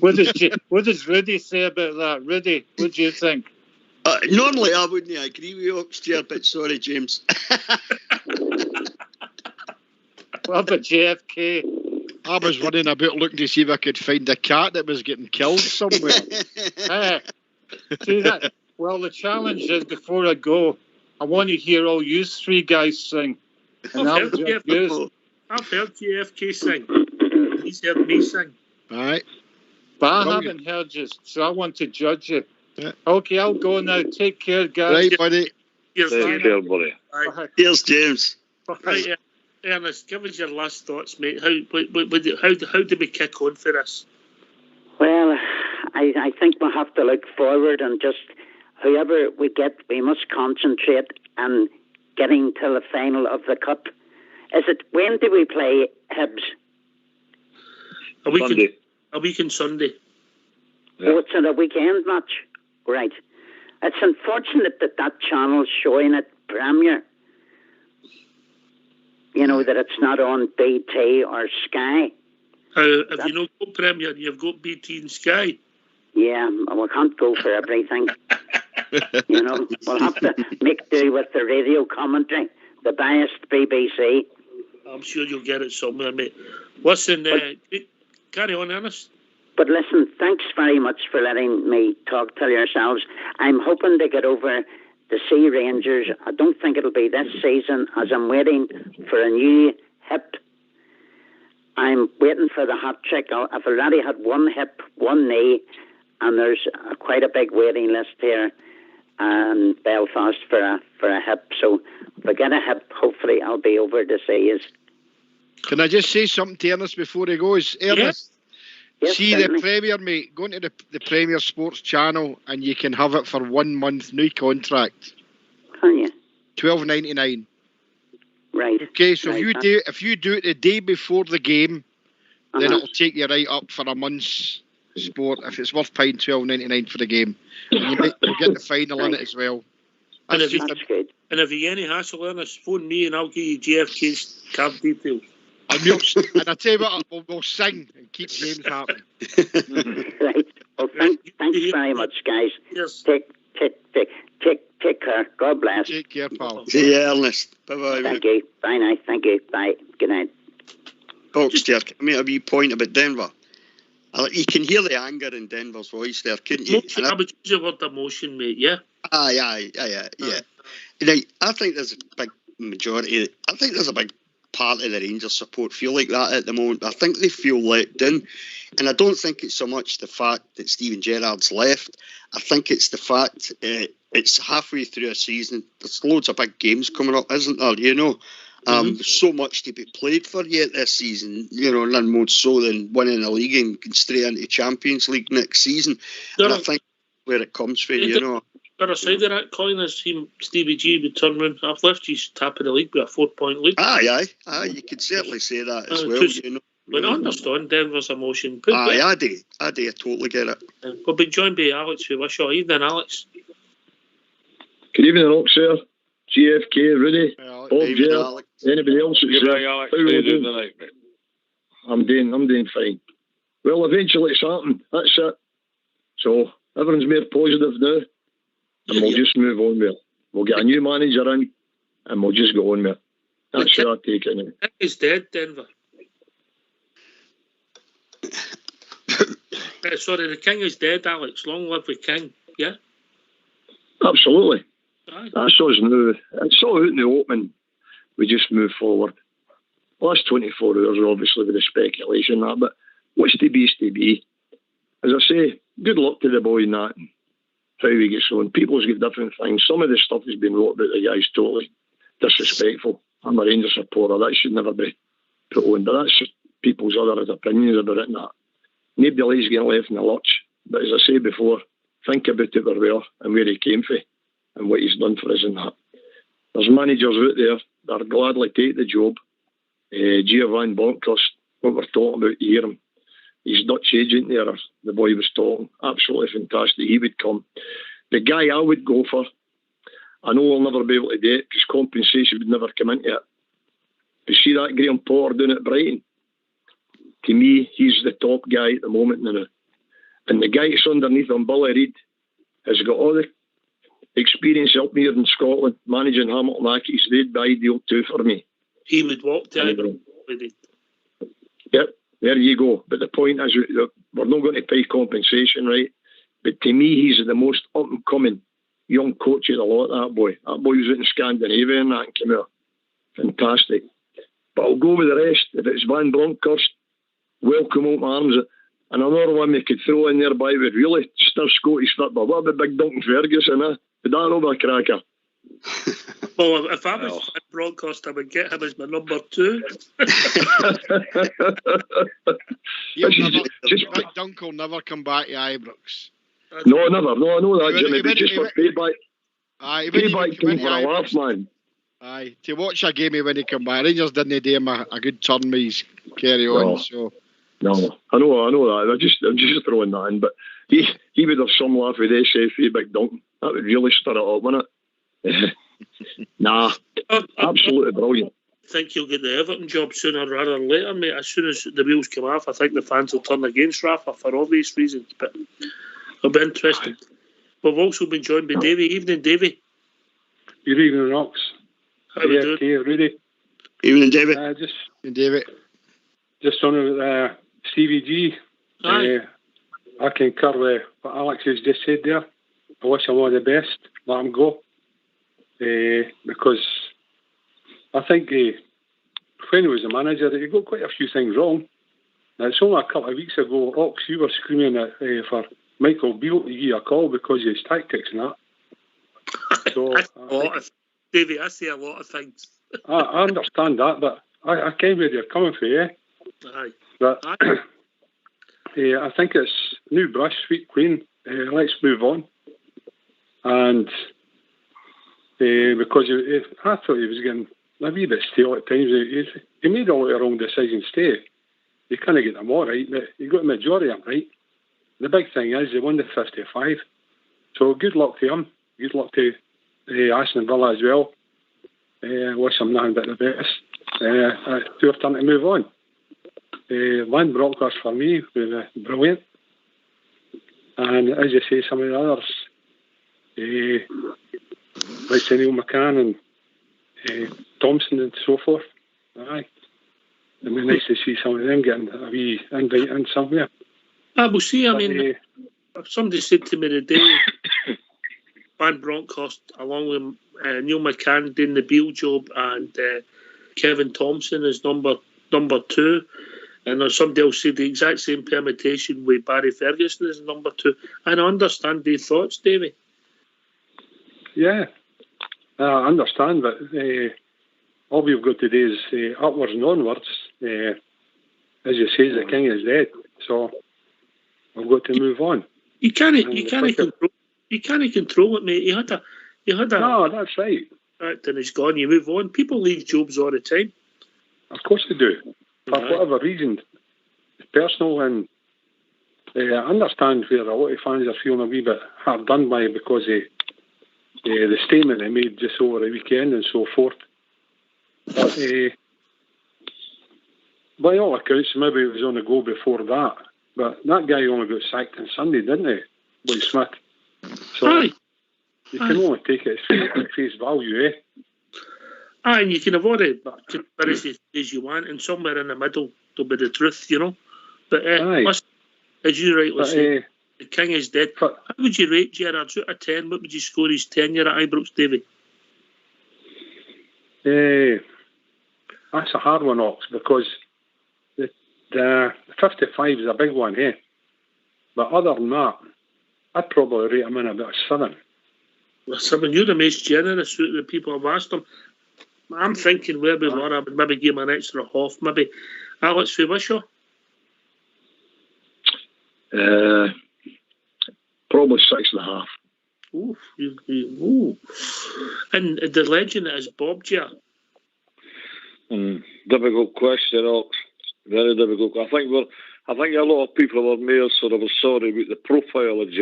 What does Rudy say about that? Rudy, what do you think? Normally I wouldn't agree with you, Oxtear, but sorry, James. What about JFK? I was running about looking to see if I could find a cat that was getting killed somewhere. See that? Well, the challenge is, before I go, I want to hear all you three guys sing. And I've heard JFK sing. He's heard me sing. All right. But I haven't heard you, so I want to judge you. Yeah. Okay, I'll go now. Take care, guys. Right, buddy. Take care, buddy. Here's James. Right, Ernest, give us your last thoughts, mate. How do we kick on for this? Well, I think we'll have to look forward and just whoever we get, we must concentrate and getting to the final of the Cup. When do we play Hibs? A week on Sunday. Yeah. Oh, it's a weekend match. Right. It's unfortunate that channel's showing it Premier. You know, that it's not on BT or Sky. Have you not got Premier? You've got BT and Sky. Yeah, we can't go for everything. You know, we'll have to make do with the radio commentary, the biased BBC. I'm sure you'll get it somewhere, mate. Listen, carry on, Ernest. But listen, thanks very much for letting me talk to yourselves. I'm hoping to get over to see Rangers. I don't think it'll be this season, as I'm waiting for a new hip. I'm waiting for the hat trick. I've already had one hip, one knee, and there's quite a big waiting list here in Belfast for a hip. So if I get a hip, hopefully I'll be over to see you. Can I just say something to Ernest before he goes? Ernest, yes, see certainly. The Premier, mate. Go into the Premier Sports channel and you can have it for 1 month, new contract. Can you? $12.99. Right. Okay, so right. if you do it the day before the game, then it'll take you right up for a month's sport. If it's worth paying $12.99 for the game, and you'll get the final in it as well. And if good. And if you get any hassle, Ernest, phone me and I'll give you JFK's card details. And I tell you what, we'll sing and keep James happy. Right. Well, thanks very much, guys. Yes. Take care. God bless. Take care, pal. See you, Ernest. Bye-bye. Thank you. Bye now. Thank you. Bye. Good night. Post-Gerrard, can I make a wee point about Denver? You can hear the anger in Denver's voice there, couldn't you? I would use the word emotion, mate, yeah? Aye. Now, I think there's a big majority, I think there's a big part of the Rangers support feel like that at the moment. I think they feel let down. And I don't think it's so much the fact that Steven Gerrard's left. I think it's the fact it's halfway through a season. There's loads of big games coming up, isn't there? You know, there's so much to be played for yet this season. You know, none more so than winning the league and going straight into Champions League next season. And I think where it comes from, you know. The other side of that coin is Stevie G would turn around. I've left his top of the league with a 4-point lead. Aye. You could certainly say that as well. You know. But I understand Denver's emotion. I do. I totally get it. We'll be joined by Alex, who wish you evening, Alex. Good evening, Alex, sir. GFK, Rudy, Bob, Alex. Anybody else? Good evening, Alex. How are you doing tonight, mate? I'm doing fine. Well, eventually it's happened. That's it. So everyone's more positive now. And we'll just move on with it. We'll get a new manager in and we'll just go on with it. That's how I take it now. King is dead, Denver. Sorry, the King is dead, Alex. Long live the King, yeah? Absolutely. Aye. That's us now. It's all out in the open. We just move forward. Last 24 hours, obviously, with the speculation and that, but what's to be is to be. As I say, good luck to the boy in that. How he gets on. People's got different things. Some of the stuff has been wrote about the guy's totally disrespectful. I'm a Rangers supporter. That should never be put on. But that's just people's other opinions about it and that. Nobody likes getting left in the lurch. But as I say before, think about it where we are and where he came from and what he's done for us and that. There's managers out there that gladly take the job. Giovanni Bronckhorst, what we're talking about, you hear him. His Dutch agent there, the boy was talking, absolutely fantastic. He would come. The guy I would go for, I know I'll never be able to do it because compensation would never come into it. But see that Graham Potter doing at Brighton? To me, he's the top guy at the moment now. And the guy that's underneath him, Billy Reid, has got all the experience up here in Scotland, managing Hamilton Accies. They'd be ideal too for me. He would walk to Ibrox with it. Yep. There you go. But the point is, we're not going to pay compensation, right? But to me, he's the most up-and-coming young coach of the lot, that boy. That boy was out in Scandinavia and that came out. Fantastic. But I'll go with the rest. If it's Van Bronckhorst, welcome out my arms. And another one they could throw in there by with really stiff Scottish football. What about Big Duncan Ferguson, eh? Would that not be a cracker? Well, if I was Van Bronckhorst, I would get him as my number 2. Big Dunk will never come back to Ibrox. No, never. No, I know that, Jimmy. But just for payback. Payback came for a laugh, man. Aye, to watch a game when he come back. Rangers didn't do him a good turn with his carry on. No. So no, I know that. I'm just throwing that in. But he would have some laugh with SFA Big Duncan. That would really stir it up, wouldn't it? Nah, absolutely brilliant. I think he'll get the Everton job sooner rather than later, mate. As soon as the wheels come off, I think the fans will turn against Rafa for obvious reasons. But it'll be interesting. We've also been joined by Davy. Evening, Davy. Good evening, Ox. How are we doing? Okay, Rudy. Evening, David. David. Just on Stevie G. Aye. I concur with what Alex has just said there. I wish him all the best. Let him go. Because I think when he was a manager, he got quite a few things wrong. Now, it's only a couple of weeks ago, Ox, you were screaming at, for Michael Beale to give you a call because of his tactics and that. So, Davey, I say a lot of things. I understand that, but I came where you're coming from, yeah? Aye. But I think it's new brush, sweet clean. Let's move on. And because I thought he was getting a wee bit stale at times. He made all the wrong decisions today. You can't get them all right, but you got the majority of them right. The big thing is he won the 55. So good luck to him. Good luck to Aston Villa as well. Wish him nothing but the best. It's our turn to move on. One Bronckhorst for me was brilliant. And as you say, some of the others, like Neil McCann and Thompson and so forth. Aye. It'd be nice to see some of them getting a wee invite in somewhere. We'll see. I mean, somebody said to me today, Van Bronckhorst, along with Neil McCann, doing the Beale job, and Kevin Thompson is number 2. And somebody else said the exact same permutation with Barry Ferguson as number 2. And I understand their thoughts, Davey. Yeah, I understand, but all we've got to do is upwards and onwards. As you say, the king is dead, so we've got to move on. You can't control it, mate. You had a. No, that's right. Then it's gone. You move on. People leave jobs all the time. Of course they do. For whatever reason, it's personal, and I understand where a lot of fans are feeling a wee bit hard done by because of the statement they made just over the weekend and so forth. But by all accounts, maybe it was on the go before that. But that guy only got sacked on Sunday, didn't he? Boy Smith. So you can only take it at face value, eh? Aye, and you can avoid it conspiracy as you want, and somewhere in the middle there'll be the truth, you know. But as you rightly say, the king is dead. How would you rate Gerrard out of 10? What would you score his tenure at Ibrox, Davy? That's a hard one, Ox, because the 55 is a big one, eh? But other than that, I'd probably rate him in about a 7. Well, 7, you're the most generous out of the people I've asked him. I'm thinking where we were, I would maybe give him an extra half, maybe. Alex, for Wishaw? Probably 6.5. Ooh. And the legend is Bob Ger. Difficult question, Ox. Very difficult. I think a lot of people were more sort of sorry about the profile of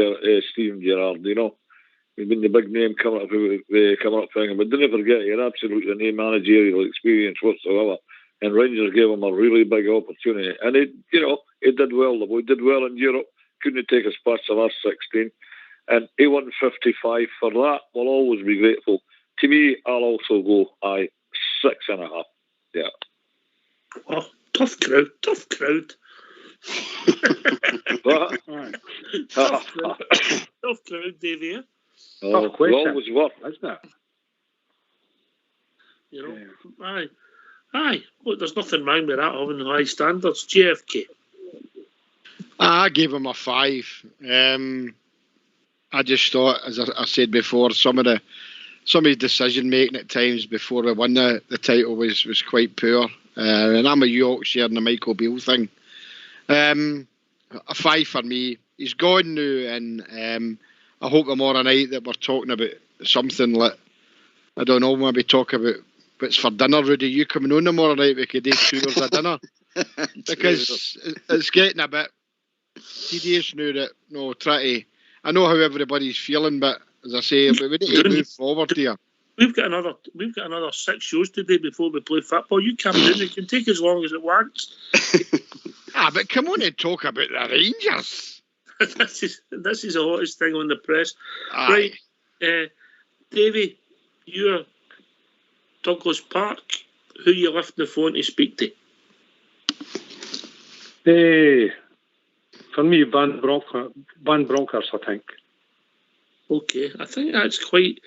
Steven Gerrard, you know. He's been the big name coming up for him, but don't forget he had absolutely no managerial experience whatsoever. And Rangers gave him a really big opportunity. And he did well. The boy did well in Europe. Couldn't take us past the last 16. And he won 55 for that. We'll always be grateful. To me, I'll also go 6.5. Yeah. Oh, tough crowd. Tough crowd, Davey. Tough question. Always were, isn't it? You know, aye. Look, there's nothing wrong with that, having high standards. JFK. I gave him a 5. I just thought, as I said before, some of his decision making at times before we won the title was quite poor. And I'm a Yorkshire and the Michael Beale thing. A 5 for me. He's gone now, and I hope tomorrow night that we're talking about something like, I don't know, maybe talk about what's for dinner, Rudy? You coming on tomorrow night? We could do 2 hours of dinner because it's getting a bit tedious now. That try to. I know how everybody's feeling, but as I say, we need to move forward here. We've got another 6 shows today before we play football. You come in, it can take as long as it wants. But come on and talk about the Rangers. this is the hottest thing on the press. Aye. Right, Davy, you're Douglas Park. Who you lifting the phone to speak to? For me, Van Bronckhorst, I think. Okay, I think that's quite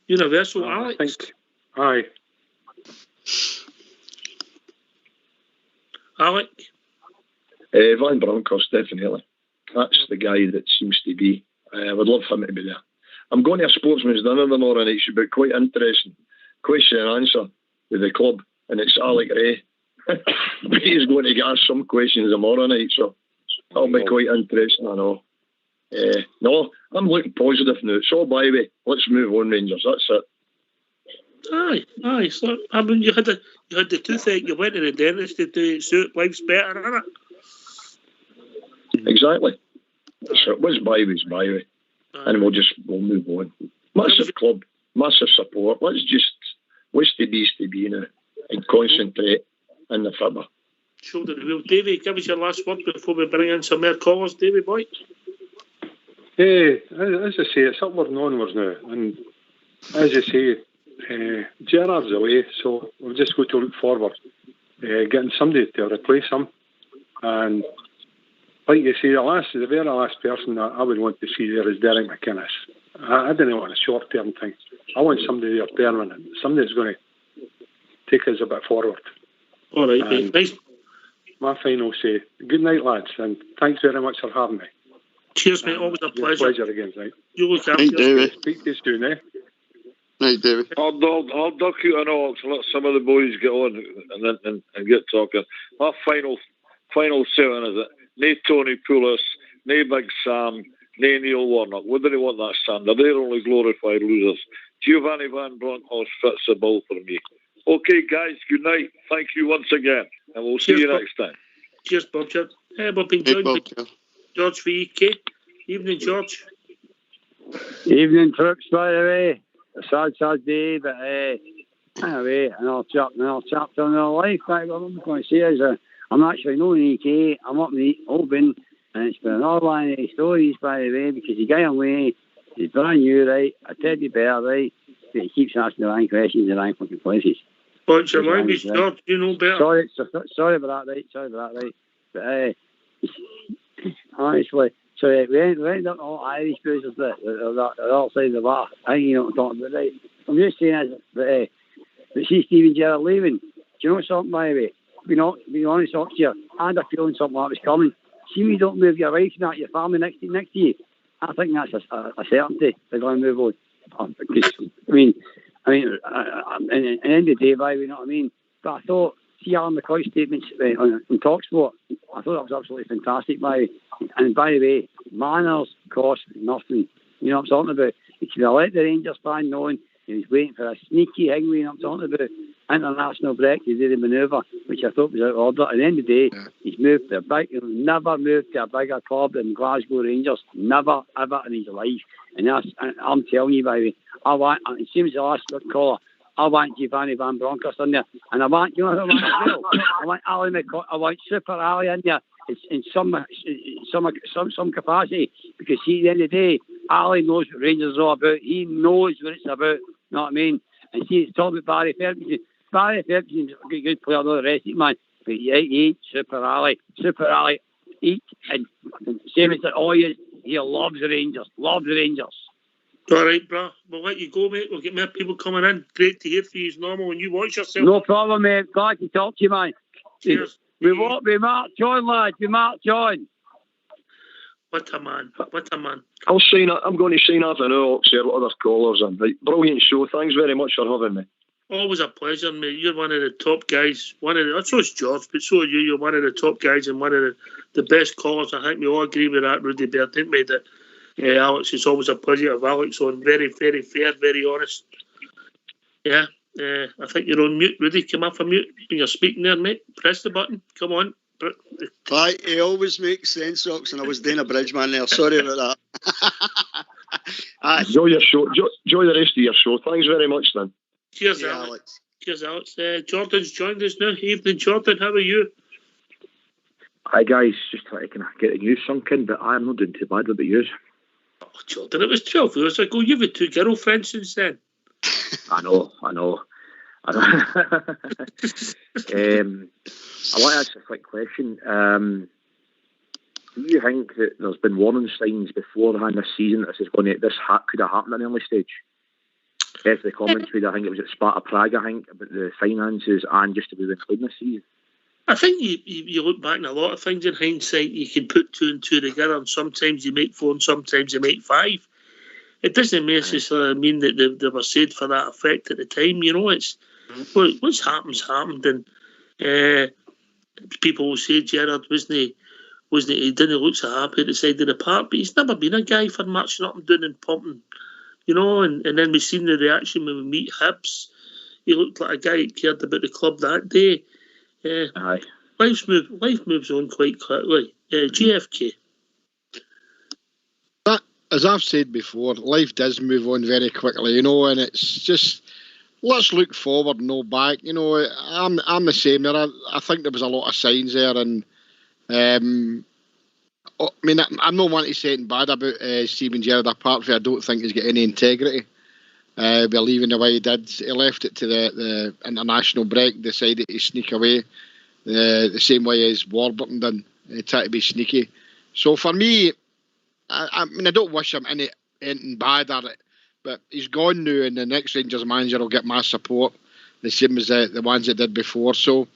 universal, Alex. Aye. Alec? Van Bronckhorst, definitely. That's the guy that seems to be. I would love him to be there. I'm going to a sportsman's dinner tomorrow night. It should be quite interesting. Question and answer with the club, and it's Alec Ray. He's going to get asked some questions tomorrow night, so that'll be quite interesting, I know. No, I'm looking positive now. It's all by the way. Let's move on, Rangers. That's it. Aye. So I mean, you had the toothache. You went to the dentist to do suit life's better, isn't it? Exactly. So it was by the and we'll move on. Massive club, massive support. Let's the beast to be now and concentrate in the fibber. Shoulder the wheel. Davy, give us your last word before we bring in some more callers, Davy boy. As I say, it's upward and onwards now. And as you say, Gerrard's away, so we've just got to look forward, getting somebody to replace him. And like you say, the very last person that I would want to see there is Derek McInnes. I don't want a short-term thing. I want somebody there permanent, somebody that's going to take us a bit forward. All right, mate. Nice. My final say, good night, lads, and thanks very much for having me. Cheers, mate. Always a pleasure. Pleasure again, right? You look after yourself. Speak to you soon, eh? Night, David. I'll duck you an ox and let some of the boys get on and get talking. My final saying is that no Tony Poulos, no Big Sam, no Neil Warnock. What do they want that stand? They're only glorified losers. Giovanni Van Bronckhorst fits the bill for me. Okay, guys, good night. Thank you once again, and we'll see you next time. Cheers, Bob. We've been joined by George VK. Evening, George. Evening, Crooks, by the way. A sad day, but anyway, another chapter in our life. What I'm going to say is I'm actually not in EK, I'm up in Oban, and it's been another one of these stories, by the way, because the guy away is brand new, right, a teddy bear, right, but he keeps asking the wrong questions in the wrong fucking places. What's your language, George? You know better. Sorry about that, right. But honestly, so we end up all Irish boys that are all sides of the bar. I think you know what I'm talking about, right? I'm just saying that see Steven Gerrard leaving. Do you know something, by the way? Be honest, here, I had a feeling something like that was coming. See, you don't move your wife and your family next to you. I think that's a certainty. They're going to move on. Because, I mean, at the end of the day, by the way, you know what I mean? But I thought, see Alan McCoy's statements on TalkSport, I thought that was absolutely fantastic, and by the way, manners cost nothing. You know what I'm talking about? He could have let the Rangers fan knowing he was waiting for a sneaky thing, you know what I'm talking about? International break, he did a manoeuvre, which I thought was out of order. At the end of the day, he's moved to he'll never move to a bigger club than Glasgow Rangers. Never, ever in his life. And I'm telling you, by the way, it seems the last caller, I want Giovanni Van Bronckhorst in there. And I want, you know who I want as well? I want Ali McCoy, I want Super Ali in there. It's in some capacity. Because see, at the end of the day, Ali knows what Rangers is all about. He knows what it's about. You know what I mean? And see, it's talking about Barry Ferguson. Barry Ferguson's a good player, not the rest of it, man. But he ain't Super Ali. Eat and same as all he loves the Rangers. All right, bro. We'll let you go, mate. We'll get more people coming in. Great to hear from you as normal when you watch yourself. No problem, mate. Glad to talk to you, man. Cheers. We march on, lads. We march on. What a man. I'm going to sign off an ox here with other callers. And brilliant show. Thanks very much for having me. Always a pleasure, mate. You're one of the top guys. So is George, but so are you. You're one of the top guys and one of the best callers. I think we all agree with that, Rudy Bear, didn't we? That Alex, it's always a pleasure to have Alex on. Very, very fair, very honest. Yeah. I think you're on mute, Rudy. Come off a mute when you're speaking there, mate. Press the button. Come on. Right, it always makes sense, Ox, and I was doing a bridge man there. Sorry about that. Enjoy your show. Enjoy the rest of your show. Thanks very much, then. Cheers, Alex. Cheers, Alex. Jordan's joined us now. Evening, Jordan. How are you? Hi, guys. Just trying to kind of get the news sunk in, but I'm not doing too bad. What about yours? Oh, Jordan, it was 12 years ago. You've had 2 girlfriends since then. I know. I'd like to ask a quick question. Do you think that there's been warning signs beforehand this season that could have happened at an early stage? As the commentary, I think it was at Sparta Prague, I think, about the finances and just about including this season. I think you look back on a lot of things in hindsight, you can put 2 and 2 together, and sometimes you make 4 and sometimes you make 5. It doesn't necessarily mean that they were said for that effect at the time. You know, it's what's happened, and people will say Gerrard wasn't he didn't look so happy at the side of the park, but he's never been a guy for marching up and down and pumping, you know. And then we've seen the reaction when we meet Hibs. He looked like a guy who cared about the club that day. Life moves on quite quickly. JFK. As I've said before, life does move on very quickly, you know, and it's just, let's look forward, no back. You know, I'm the same there. I think there was a lot of signs there, and I mean, I'm not wanting to say anything bad about Steven Gerrard, apart from I don't think he's got any integrity. Believing the way he did, he left it to the international break, decided to sneak away the same way as Warburton done. He tried to be sneaky. So for me, I mean, I don't wish him anything bad at it, but he's gone now, and the next Rangers manager will get my support, the same as the ones that did before. So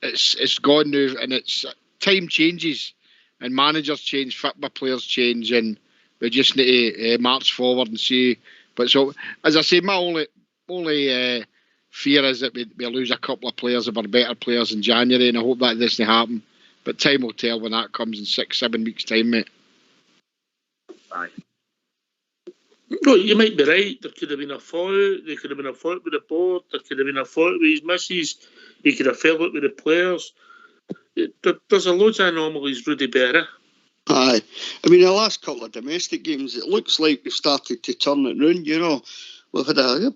it's gone now, and it's time changes, and managers change, football players change, and we just need to march forward and see. But so, as I say, my only fear is that we lose a couple of players of our better players in January, and I hope that doesn't happen. But time will tell when that comes in 6-7 weeks' time, mate. Aye. No, you might be right. There could have been a fallout. There could have been a fallout with the board. There could have been a fallout with his missus. He could have fell out with the players. There's a loads of anomalies, Rudy Berra. Aye. I mean, the last couple of domestic games, it looks like we've started to turn it round, you know. We've had a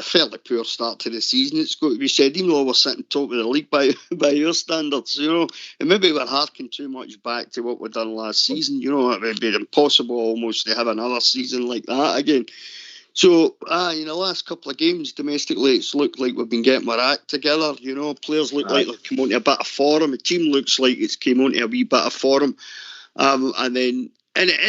fairly poor start to the season, it's got to be said, even though we're sitting top of the league by your standards, you know. And maybe we're harking too much back to what we've done last season, you know. It would be impossible almost to have another season like that again. So, in the last couple of games domestically, it's looked like we've been getting our act together, you know. Players look like they've come onto a bit of form. The team looks like it's came onto a wee bit of form. And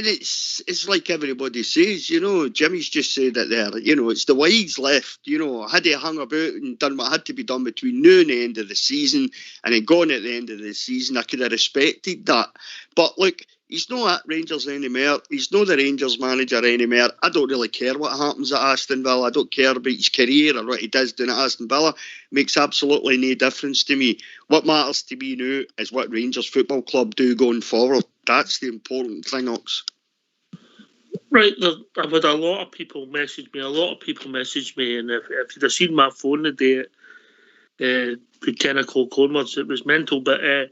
it's like everybody says, you know, Jimmy's just said it there, you know, it's the wides left, you know. Had he hung about and done what had to be done between now and the end of the season, and then gone at the end of the season, I could have respected that. But look, he's not at Rangers anymore. He's not the Rangers manager anymore. I don't really care what happens at Aston Villa. I don't care about his career or what he does doing at Aston Villa. It makes absolutely no difference to me. What matters to me now is what Rangers Football Club do going forward. That's the important thing, Ox. Right, I've had a lot of people message me, and if you'd have seen my phone the day at 10 o'clock onwards, it was mental, but I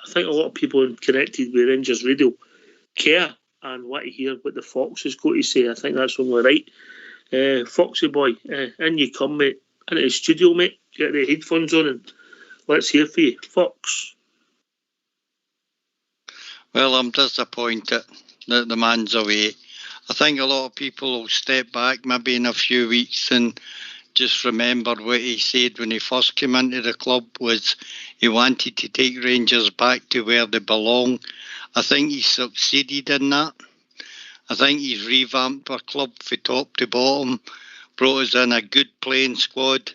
think a lot of people connected with Rangers Radio care and want to hear what the Fox has got to say. I think that's only right. Foxy boy, in you come, mate, into the studio, mate, get the headphones on and let's hear for you. Fox. Well, I'm disappointed that the man's away. I think a lot of people will step back maybe in a few weeks and just remember what he said when he first came into the club was he wanted to take Rangers back to where they belong. I think he succeeded in that. I think he's revamped our club from top to bottom, brought us in a good playing squad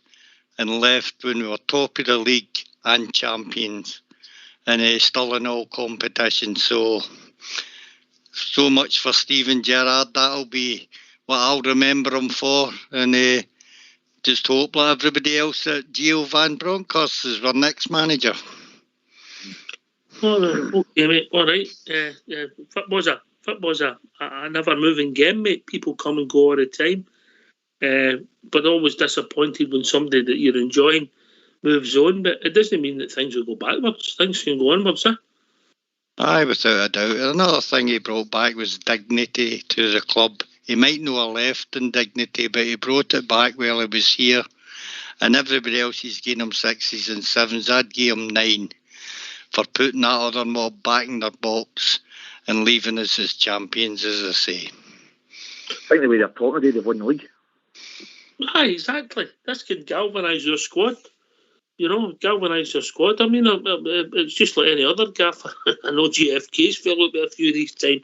and left when we were top of the league and champions. And still in all competitions. So much for Steven Gerrard. That'll be what I'll remember him for. And just hope that everybody else at Gio Van Bronckhorst is our next manager. Okay, mate. All right. Football's a never moving game, mate. People come and go all the time. but always disappointed when somebody that you're enjoying moves on. But it doesn't mean that things will go backwards. Things can go onwards, Aye, without a doubt. Another thing he brought back was dignity to the club. He might not have left in dignity, but he brought it back while he was here. And everybody else, he's given him 6s and 7s. I'd give him 9 for putting that other mob back in their box and leaving us as champions, as I say. I think the way they're talking today, they've won the league. Aye, exactly. This can galvanise your squad. You know, galvanise your squad. I mean, it's just like any other gaffer. I know GFK's fell out with a few of these time.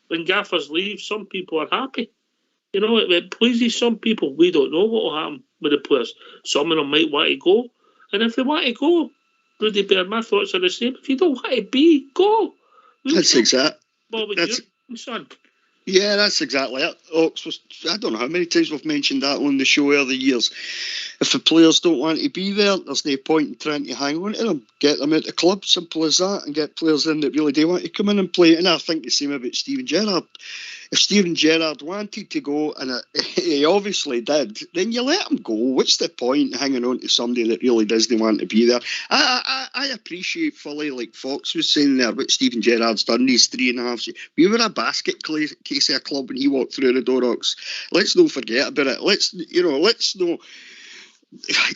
When gaffers leave, some people are happy. You know, it pleases some people. We don't know what will happen with the players. Some of them might want to go. And if they want to go, Rudy Bear, my thoughts are the same. If you don't want to be, go. That's exact. Well, with your son. Yeah, that's exactly it. Ox, I don't know how many times we've mentioned that on the show over the years. If the players don't want to be there, there's no point in trying to hang on to them. Get them out the club, simple as that, and get players in that really do want to come in and play. And I think the same about Steven Gerrard. If Steven Gerrard wanted to go, and he obviously did, then you let him go. What's the point in hanging on to somebody that really doesn't want to be there? I appreciate fully, like Fox was saying there, what Steven Gerrard's done these 3.5 years. We were a basket case of a club when he walked through the door, Ox. Let's not forget about it. Let's not.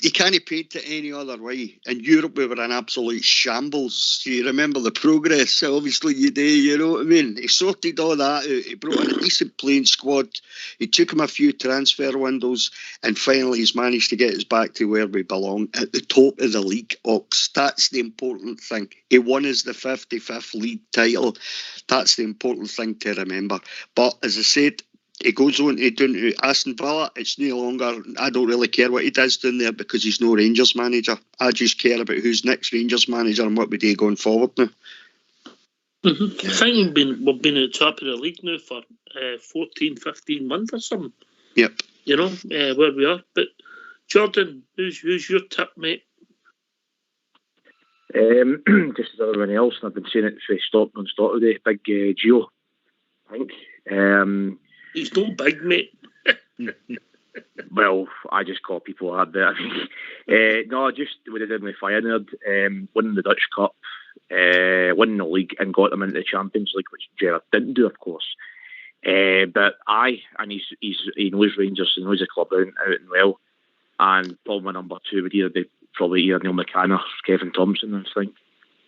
You can't paint it any other way. In Europe, we were in absolute shambles. You remember the progress? Obviously, you do. You know what I mean? He sorted all that out. He brought in a decent playing squad. He took him a few transfer windows, and finally, he's managed to get us back to where we belong, at the top of the league. Ox. That's the important thing. He won us the 55th league title. That's the important thing to remember. But as I said, he goes on to Aston Villa. It's no longer, I don't really care what he does down there because he's no Rangers manager. I just care about who's next Rangers manager and what we do going forward now. Mm-hmm. I think we've been at the top of the league now for 14, 15 months or something. Yep. You know, where we are. But Jordan, who's your tip, mate? Just as everyone else, and I've been saying it stop non-stop today, big Gio, I think. He's no big, mate. Well, I just call people that. No, just what they did with Feyenoord, winning the Dutch Cup, winning the league, and got them into the Champions League, which Gerrard didn't do, of course. But he knows Rangers, he knows the club out and well. And probably my number 2 would either be Neil McCann or Kevin Thompson. I think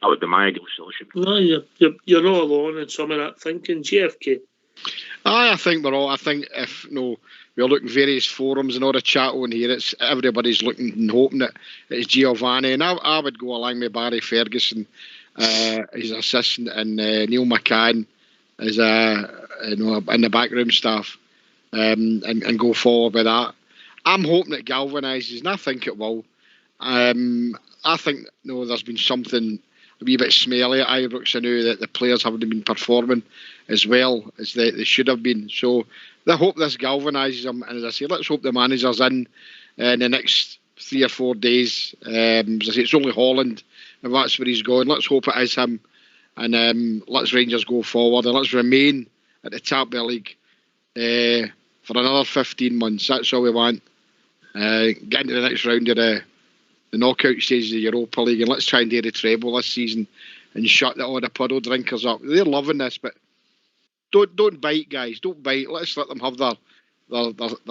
that would be my ideal solution. No, you're not alone in some of that thinking, GFK. I think we're all. I think if we're looking various forums and all the chat on here, it's everybody's looking and hoping that it's Giovanni, and I would go along with Barry Ferguson, his assistant, and Neil McCann as in the backroom staff, and go forward with that. I'm hoping it galvanises, and I think it will. I think there's been something a wee bit smelly at Ibrox. I know that the players haven't been performing as well as they should have been. So I hope this galvanises them. And as I say, let's hope the manager's in the next 3 or 4 days. As I say, it's only Holland, if that's where he's going. Let's hope it is him. And let's Rangers go forward. And let's remain at the top of the league for another 15 months. That's all we want. Get into the next round of the knockout stages of the Europa League, and let's try and do the treble this season and shut all the puddle drinkers up. They're loving this, but don't bite, guys. Don't bite. Let's let them have their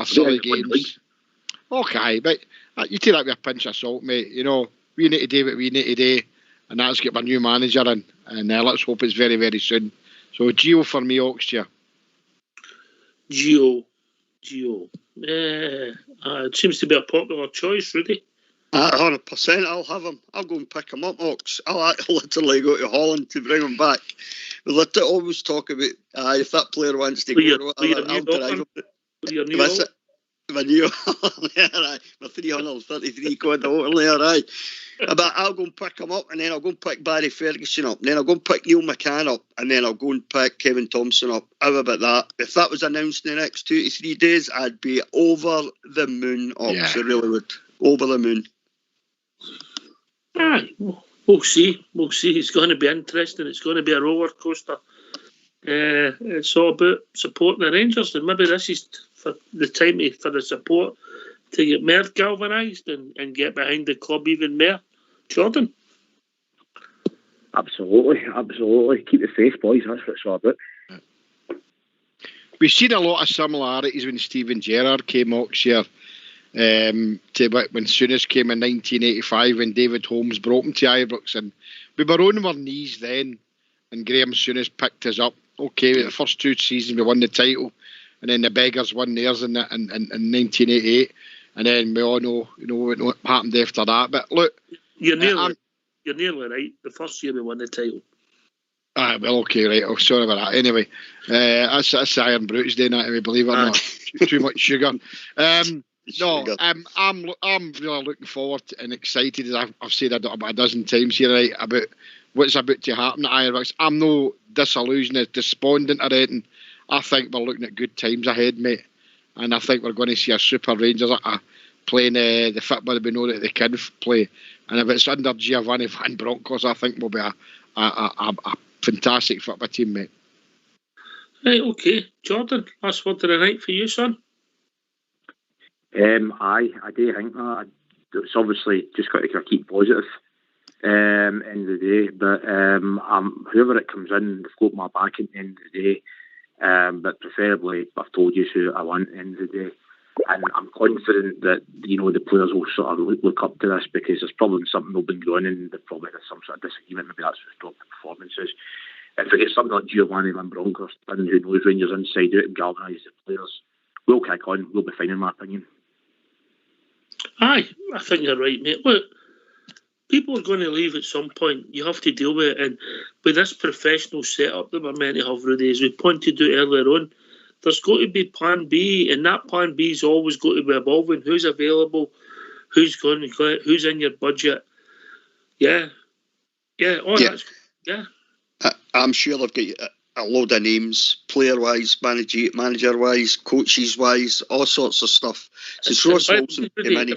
silly games. Okay, but you take that with a pinch of salt, mate. You know, we need to do what we need to do, and that's get my new manager in, and let's hope it's very, very soon. So Gio for me, Oxtia. Gio. It seems to be a popular choice, Rudy. 100%, I'll have him. I'll go and pick him up, Ox. I'll literally go to Holland to bring him back. We'll always talk about if that player wants to go, I'll drive him. That's it. My new my 333 quid over there, right? But I'll go and pick him up, and then I'll go and pick Barry Ferguson up, and then I'll go and pick Neil McCann up, and then I'll go and pick Kevin Thompson up. How about that? If that was announced in the next 2 to 3 days, I'd be over the moon, Ox. Yeah. I really would. Over the moon. Aye, we'll see. It's going to be interesting. It's going to be a roller coaster. It's all about supporting the Rangers, and maybe this is for the time for the support to get more galvanised and get behind the club even more. Jordan? Absolutely. Keep the faith, boys. That's what it's all about. We've seen a lot of similarities when Steven Gerrard came Oxshire to when Souness came in 1985 when David Holmes brought him to Ibrox, and we were on our knees then, and Graham Souness picked us up. Okay, the first 2 seasons we won the title, and then the Beggars won theirs in 1988, and then we all know what happened after that. But look, you're nearly right. The first year we won the title. Well, okay, right. Oh, sorry about that. Anyway, that's Iron Brute's doing that to me, believe it or not. Too much sugar. I'm really looking forward to and excited, as I've said about a dozen times here, right, about what's about to happen at Ibrox. I'm no disillusionist, despondent or anything. I think we're looking at good times ahead, mate. And I think we're going to see a super Rangers playing the football that we know that they can play. And if it's under Giovanni van Bronckhorst, I think we'll be a fantastic football team, mate. Right, okay. Jordan, last word of the night for you, son. I do think that. It's obviously just got to keep positive end of the day. But whoever it comes in, they've got my back at the end of the day. But preferably, I've told you who I want at the end of the day. And I'm confident that, the players will sort of look up to this, because there's probably something they've been growing in. They've probably had some sort of disagreement. Maybe that's what's dropped the performances. If we get something like Giovanni van Bronckhorst in, who knows Rangers inside out and galvanise the players, we'll kick on. We'll be fine, in my opinion. Aye, I think you're right, mate. Look, people are going to leave at some point. You have to deal with it. And with this professional setup that we're meant to have, Rudy, as we pointed out earlier on, there's got to be plan B, and that plan B is always got to be evolving. Who's available? Who's going to who's in your budget? I'm sure they've got a load of names, player-wise, manager-wise, coaches-wise, all sorts of stuff. Since Ross Wilson came in,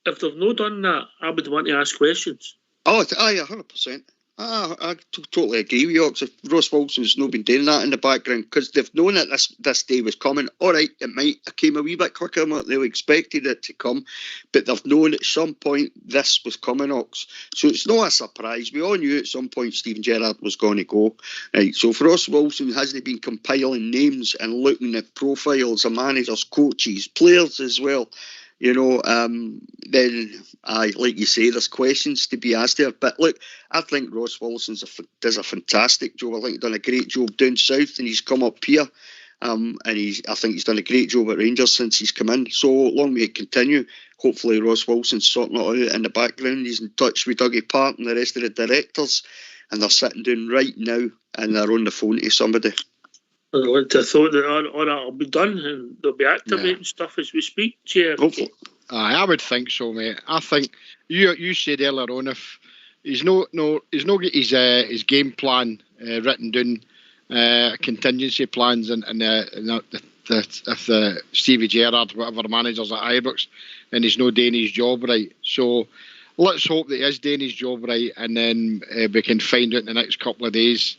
if they've not done that, I would want to ask questions. Oh, aye, 100%. I totally agree with you. If Ross Wilson's not been doing that in the background, because they've known that this day was coming. All right, it might have came a wee bit quicker than what they expected it to come, but they've known at some point this was coming, Ox. So it's not a surprise. We all knew at some point Steven Gerrard was going to go. Right. So for Ross Wilson, hasn't been compiling names and looking at profiles of managers, coaches, players as well? Then, like you say, there's questions to be asked there. But look, I think Ross Wilson does a fantastic job. I think he's done a great job down south, and he's come up here. And I think he's done a great job at Rangers since he's come in. So long may it continue. Hopefully Ross Wilson's sorting it out in the background. He's in touch with Dougie Park and the rest of the directors, and they're sitting down right now, and they're on the phone to somebody. I would have thought that all that will be done, and they'll be activating stuff as we speak. Hopefully. I would think so, mate. I think you said earlier on, if he's not got his game plan written down, contingency plans, and if Stevie Gerrard, whatever managers at Ibrox, then he's not doing his job right. So let's hope that he is doing his job right, and then we can find out in the next couple of days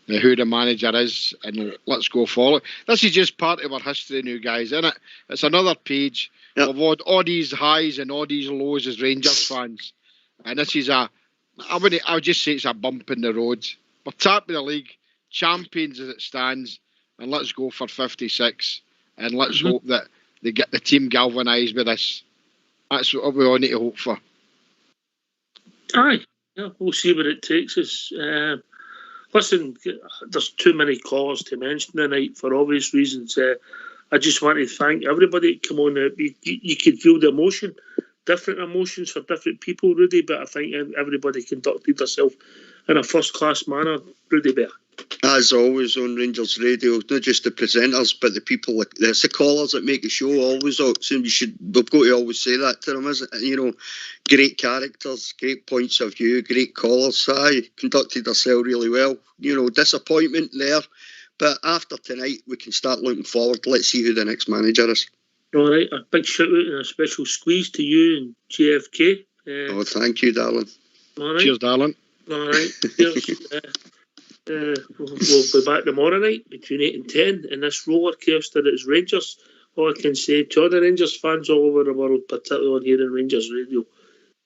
who the manager is, and let's go forward. This is just part of our history now, guys, isn't it? It's another page of all these highs and all these lows as Rangers fans, and this is I would just say it's a bump in the road. We're top of the league, champions as it stands, and let's go for 56, and let's hope that they get the team galvanised with this. That's what we all need to hope for. Aye, we'll see what it takes us. Listen, there's too many callers to mention tonight for obvious reasons. I just want to thank everybody that come on. You could feel the emotion, different emotions for different people, Rudy, but I think everybody conducted themselves in a first-class manner, Rudy Bear. As always on Rangers Radio, not just the presenters, but the people, it's the callers that make the show always. So we've got to always say that to them, isn't it? Great characters, great points of view, great callers. Conducted themselves really well. Disappointment there, but after tonight, we can start looking forward. Let's see who the next manager is. All right, a big shout out and a special squeeze to you and JFK. Thank you, darling. All right. Cheers, darling. All right. Cheers. We'll be back tomorrow night between 8 and 10 in this roller coaster that is Rangers. All I can say to all the Rangers fans all over the world, particularly on here in Rangers Radio,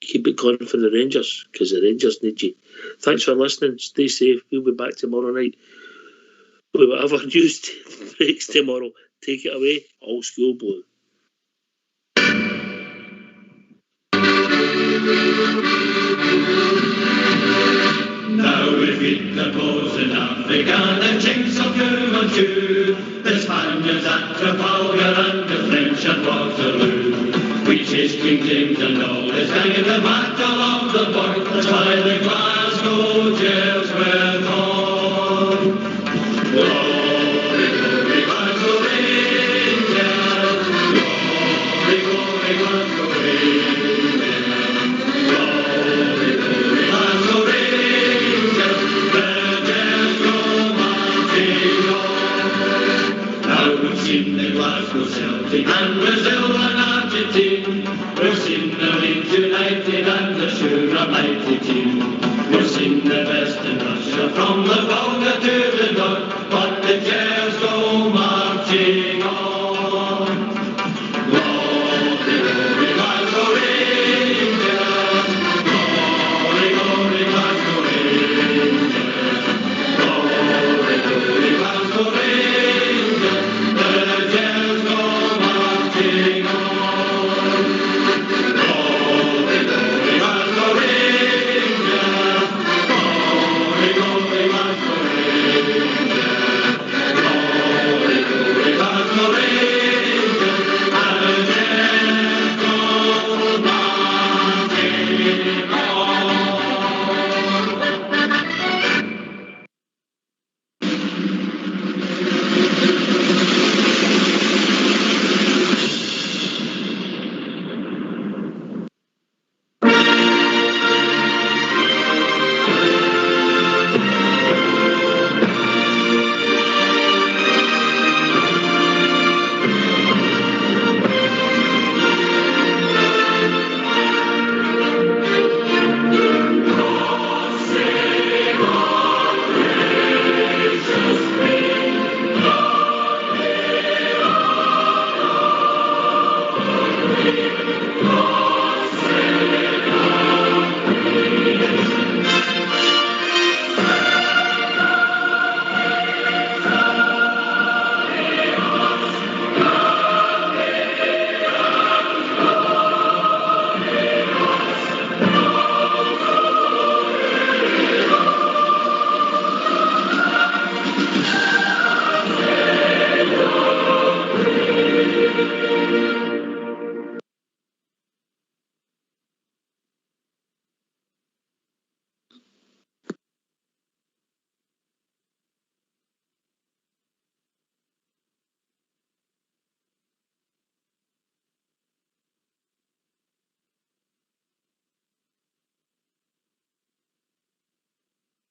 keep it going for the Rangers, because the Rangers need you. Thanks for listening. Stay safe. We'll be back tomorrow night with whatever news breaks tomorrow. Take it away, All School Blue. Now we feed the boats in Africa, the chinks of Fu-Manchu, the Spaniards at Trafalgar and the French at Waterloo. We chased King James and all his gang in the battle of the Boyne, while the Glasgow jails were torn. Glory, glory, Glasgow Rangers, glory, glory, Glasgow Rangers, glory, glory, Glasgow Rangers, Rangers go marching on. Now we've seen the Glasgow Celtic and Brazil and Argentina. We've seen the Leeds United and the Sure Mighty team. We've seen the best in Russia from the Volga to the north.